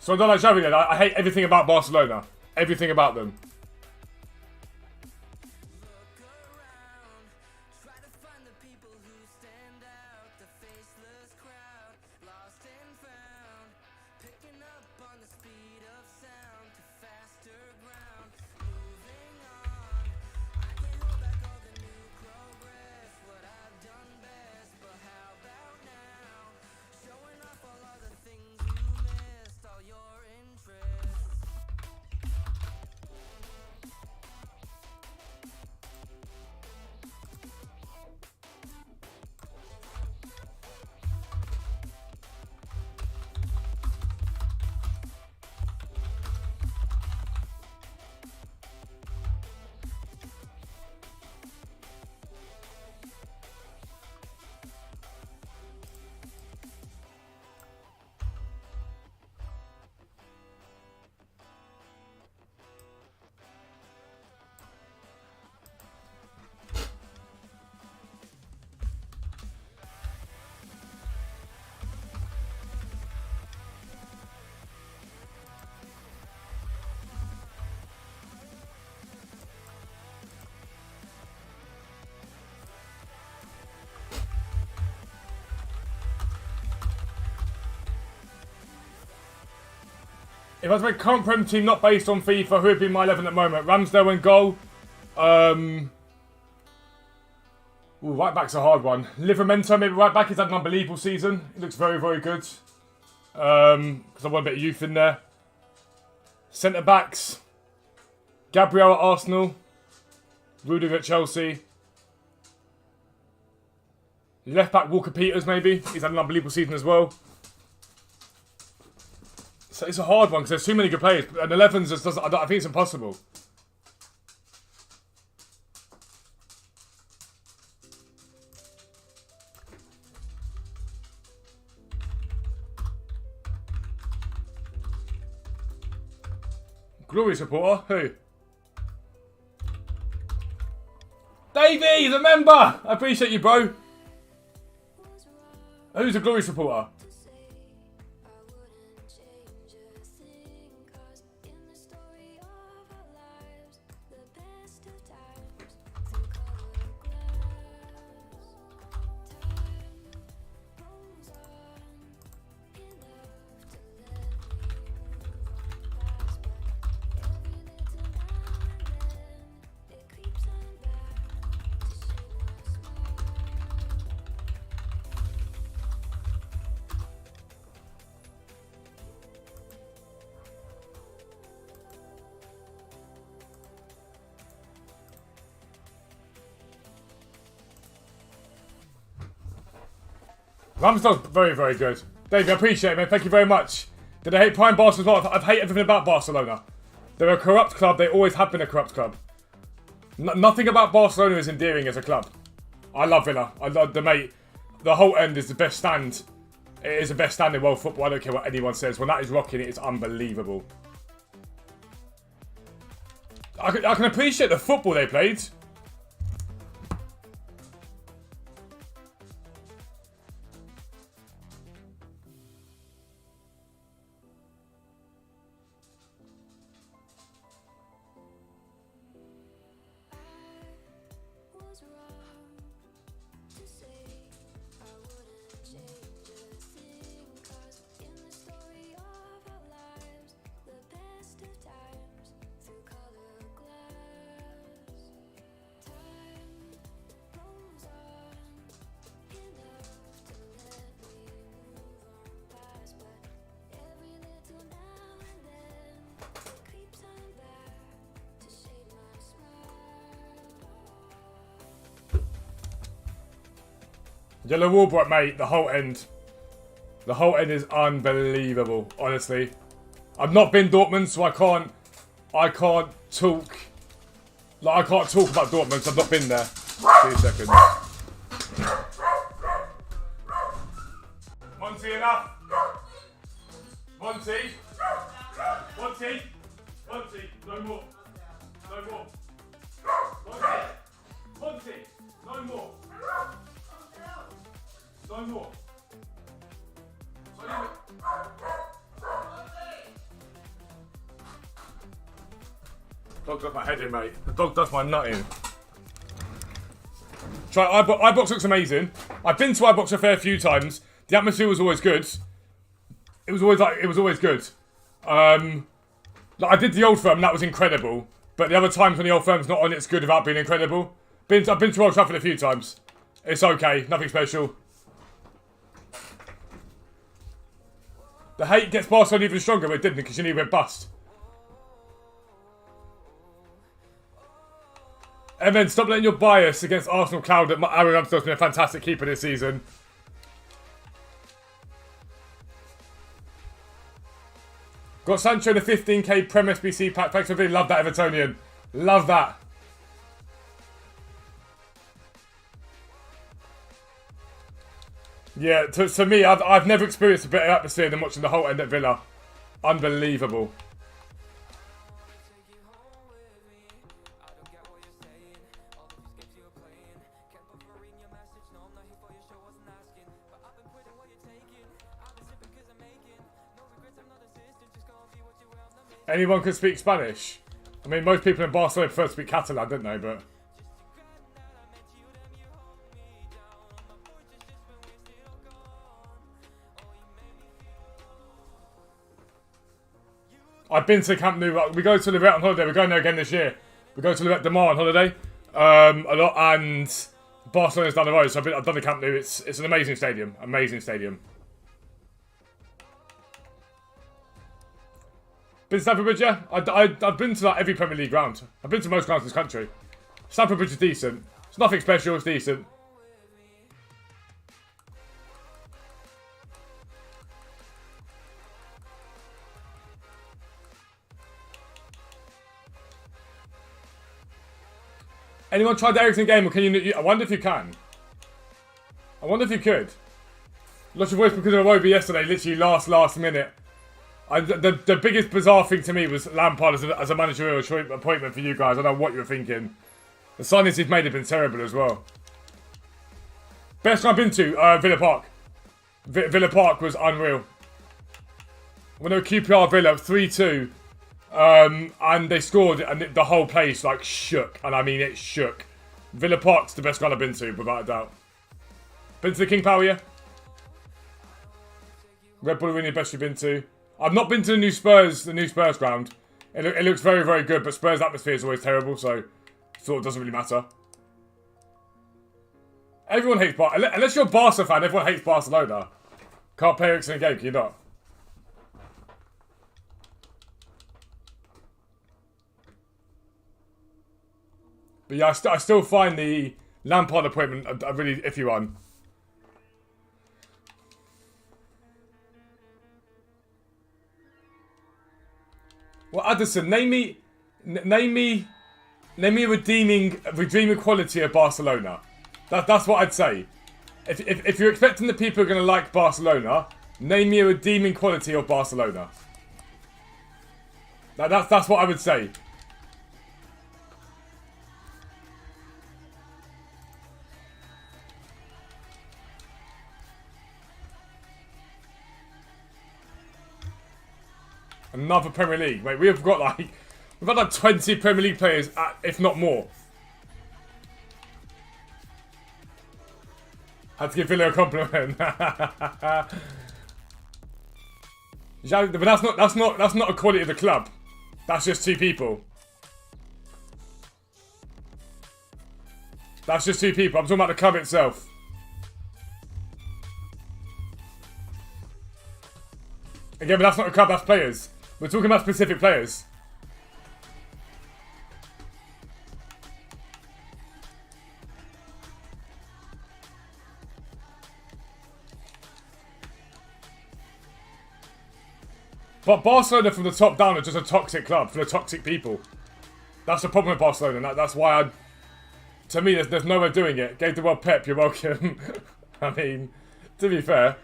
So I don't like Xavi then. I hate everything about Barcelona. Everything about them. If I was to make a current Prem team not based on FIFA, who would be my 11 at the moment? Ramsdale in goal. Right back's a hard one. Livramento, maybe right back. He's had an unbelievable season. He looks very, very good. Because I want a bit of youth in there. Centre backs. Gabriel at Arsenal. Rudiger at Chelsea. Left back Walker Peters, maybe. He's had an unbelievable season as well. So it's a hard one because there's too many good players. And 11's just doesn't. I think it's impossible. Glory supporter? Who? Davey, the member! I appreciate you, bro. Who's a Glory supporter? Ramsdale's very, very good. Dave, I appreciate it, man. Thank you very much. Did I hate Prime Barcelona as well? I've hated everything about Barcelona. They're a corrupt club. They always have been a corrupt club. Nothing about Barcelona is endearing as a club. I love Villa. I love the whole end is the best stand. It is the best stand in world football. I don't care what anyone says. When that is rocking, it is unbelievable. I can appreciate the football they played. Yellow Warbright, mate, the whole end. The whole end is unbelievable, honestly. I've not been Dortmund, so I can't talk. Like, I can't talk about Dortmund, so I've not been there. 2 seconds. Monty, enough. Monty. Monty. Monty, no more. No more. Monty. Monty, no more. No more. Dog does my head in, mate. The dog does my nut in. Try iBox looks amazing. I've been to iBox a fair few times. The atmosphere was always good. It was always good. Like I did the old firm, and that was incredible. But the other times when the old firm's not on, it's good without being incredible. I've been to Old Trafford a few times. It's okay, nothing special. The hate gets Barcelona even stronger, but it didn't because you knew went bust. And then stop letting your bias against Arsenal cloud that Aaron Ramsdale's been a fantastic keeper this season. Got Sancho in the 15k Prem SBC pack. Thanks for being. Love that, Evertonian. Love that. Yeah, to me, I've never experienced a better atmosphere than watching the whole end at Villa. Unbelievable. Anyone can speak Spanish. I mean, most people in Barcelona prefer to speak Catalan, don't they? But I've been to Camp Nou. We go to Lorette on holiday. We're going there again this year. We go to Lorette de Mar on holiday a lot, and Barcelona's down the road. So I've done the Camp Nou. It's an amazing stadium. Amazing stadium. Been to Stamford Bridge, yeah? I've been to like every Premier League ground. I've been to most grounds in this country. Stamford Bridge is decent. It's nothing special, it's decent. Anyone tried the Ericsson game, or can you... I wonder if you can. I wonder if you could. Lost your voice because of Iwobi yesterday, literally last minute. The biggest bizarre thing to me was Lampard as a managerial appointment for you guys. I don't know what you were thinking. The signings he's made have been terrible as well. Best I've been to, Villa Park. Villa Park was unreal. When they were QPR Villa, 3-2. And they scored, and the whole place, like, shook. And I mean, it shook. Villa Park's the best ground I've been to, without a doubt. Been to the King Power, yeah? Red Bull Arena, best you've been to. I've not been to the new Spurs ground. It looks very, very good, but Spurs' atmosphere is always terrible, so sort of doesn't really matter. Everyone hates Barcelona. Unless you're a Barca fan, everyone hates Barcelona. Can't play Ericsson in a game, can you not? But yeah, I still find the Lampard appointment a really iffy one. Well, Addison, name me a redeeming quality of Barcelona. That's what I'd say. If you're expecting that people are going to like Barcelona, name me a redeeming quality of Barcelona. That's what I would say. Another Premier League, mate. We've got like 20 Premier League players, if not more. Had to give Villa a compliment. But that's not a quality of the club. That's just two people. That's just two people. I'm talking about the club itself. Again, but that's not a club, that's players. We're talking about specific players. But Barcelona from the top down are just a toxic club for the toxic people. That's the problem with Barcelona. That's why to me, there's no way of doing it. Gave the world Pep, you're welcome. I mean, to be fair,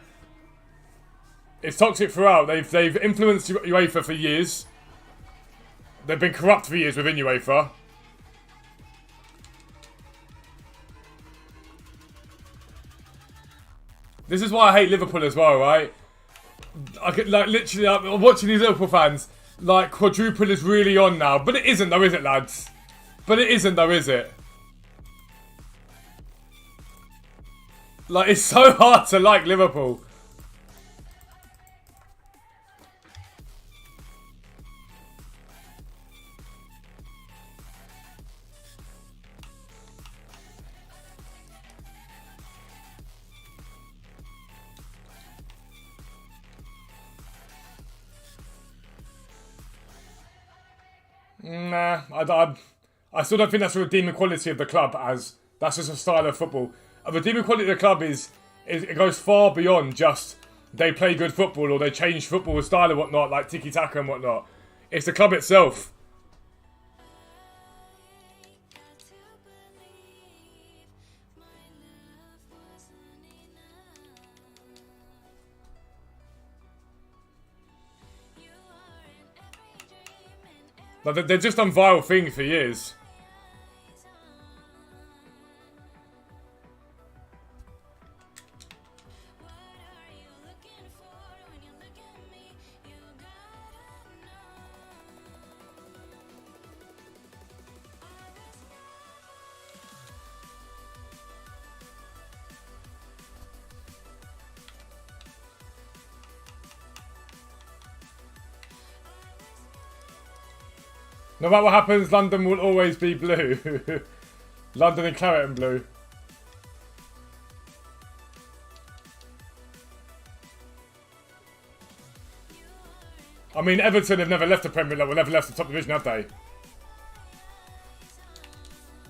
it's toxic throughout. They've influenced UEFA for years. They've been corrupt for years within UEFA. This is why I hate Liverpool as well, right? I get, like, literally, I'm watching these Liverpool fans, like, quadruple is really on now. But it isn't though, is it, lads? But it isn't though, is it? Like, it's so hard to like Liverpool. Nah, I still don't think that's a redeeming quality of the club, as that's just a style of football. A redeeming quality of the club is it goes far beyond just they play good football or they change football style and whatnot, like tiki-taka and whatnot. It's the club itself. Like, they've just done viral things for years. No matter what happens, London will always be blue. London in claret and blue. I mean, Everton have never left the Premier League, never left the top division, have they?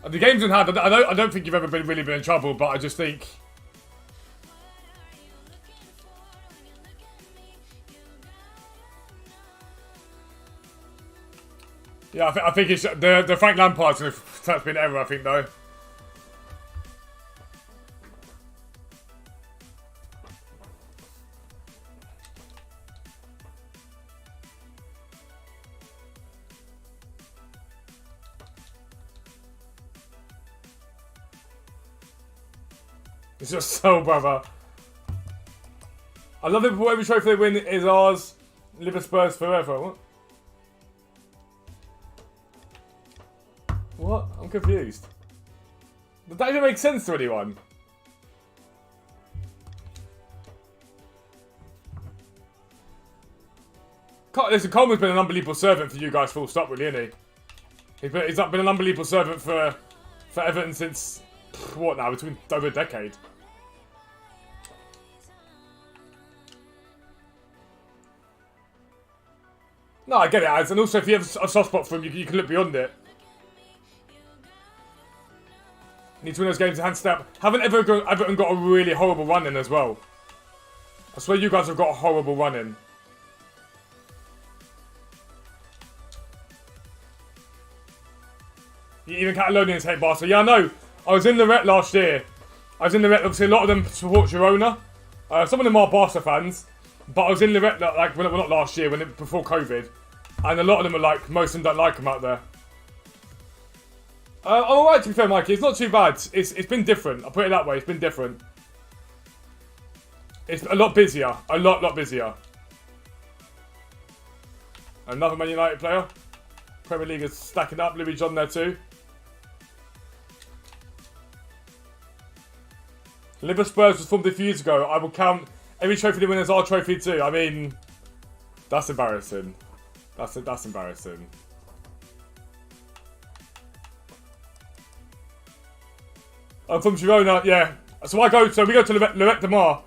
The game's in hand. I don't think you've ever really been in trouble, but I just think. Yeah, I think it's the Frank Lampard's going to be an error, I think, though. It's just so, brother. I love Liverpool. Every trophy they win is ours. Live Spurs forever. What? What? I'm confused. Does that even make sense to anyone? Listen, Coleman's been an unbelievable servant for you guys, full stop, really, isn't he? He's been an unbelievable servant for Everton since, what now, between over a decade. No, I get it, Az. And also, if you have a soft spot for him, you can look beyond it. Need to win those games hand step. Haven't Everton got a really horrible run in as well? I swear you guys have got a horrible run in. Even Catalonians hate Barca. Yeah, I know. I was in the Ret last year. Obviously, a lot of them support Girona. Some of them are Barca fans. But I was in the Ret, like, well, not last year, before COVID. And a lot of them are like, most of them don't like them out there. I'm alright, to be fair, Mikey. It's not too bad. It's been different. I'll put it that way. It's been different. It's a lot busier. A lot busier. Another Man United player. Premier League is stacking up. Louis John there too. Liverpool Spurs was formed a few years ago. I will count every trophy they win as our trophy too. I mean, that's embarrassing. That's embarrassing. I'm from Girona, yeah. So we go to Lloret de Mar.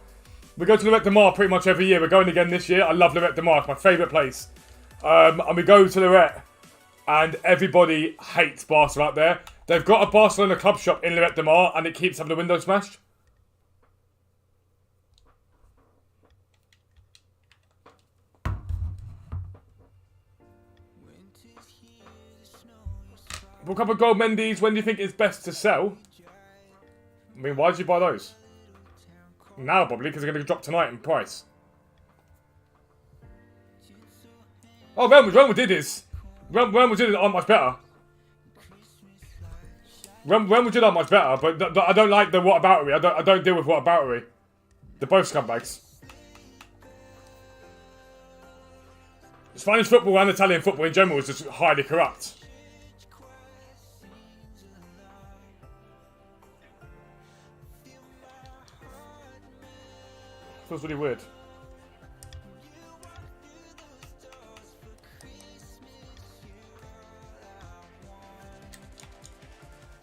We go to Lloret de Mar pretty much every year. We're going again this year. I love Lloret de Mar. It's my favourite place. And we go to Lloret, and everybody hates Barca out there. They've got a Barcelona club shop in Lloret de Mar, and it keeps having the window smashed. What couple of gold Mendy's, when do you think it's best to sell? I mean, why did you buy those? Now, probably, because they're going to drop tonight in price. Oh, Real Madrid aren't much better. Real Madrid aren't much better, but I don't like the whataboutery. I don't deal with whataboutery. They're both scumbags. Spanish football and Italian football in general is just highly corrupt. Feels really weird.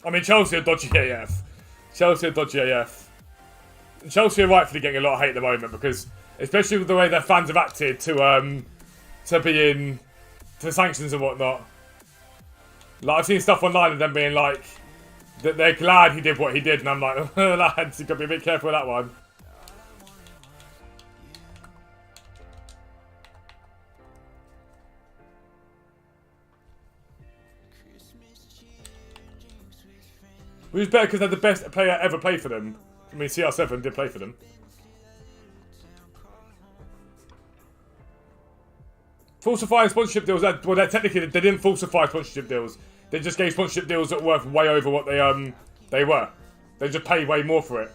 I mean, Chelsea are dodgy AF. Chelsea are rightfully getting a lot of hate at the moment because, especially with the way their fans have acted to being to sanctions and whatnot. Like, I've seen stuff online of them being like that they're glad he did what he did, and I'm like, lads, you've got to be a bit careful with that one. Who's better because they're the best player ever played for them? I mean, CR7 did play for them. Falsifying sponsorship deals. Well, technically they didn't falsify sponsorship deals. They just gave sponsorship deals that were worth way over what they were. They just paid way more for it.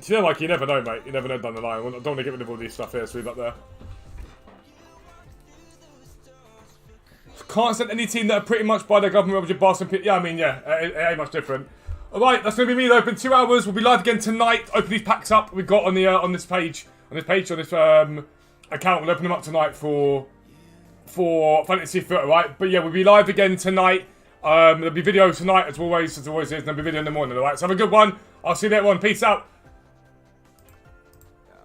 You know, like, you never know, mate. You never know down the line. I don't want to get rid of all these stuff here, so leave that there. Can't send any team that are pretty much by their government with Barcelona. Yeah, I mean, yeah, it ain't much different. Alright, that's going to be me though. In 2 hours, we'll be live again tonight. Open these packs up we've got on the on this account. We'll open them up tonight for Fantasy Foot, alright? But yeah, we'll be live again tonight. There'll be video tonight as always is, and there'll be video in the morning, alright? So have a good one. I'll see you later on. Peace out.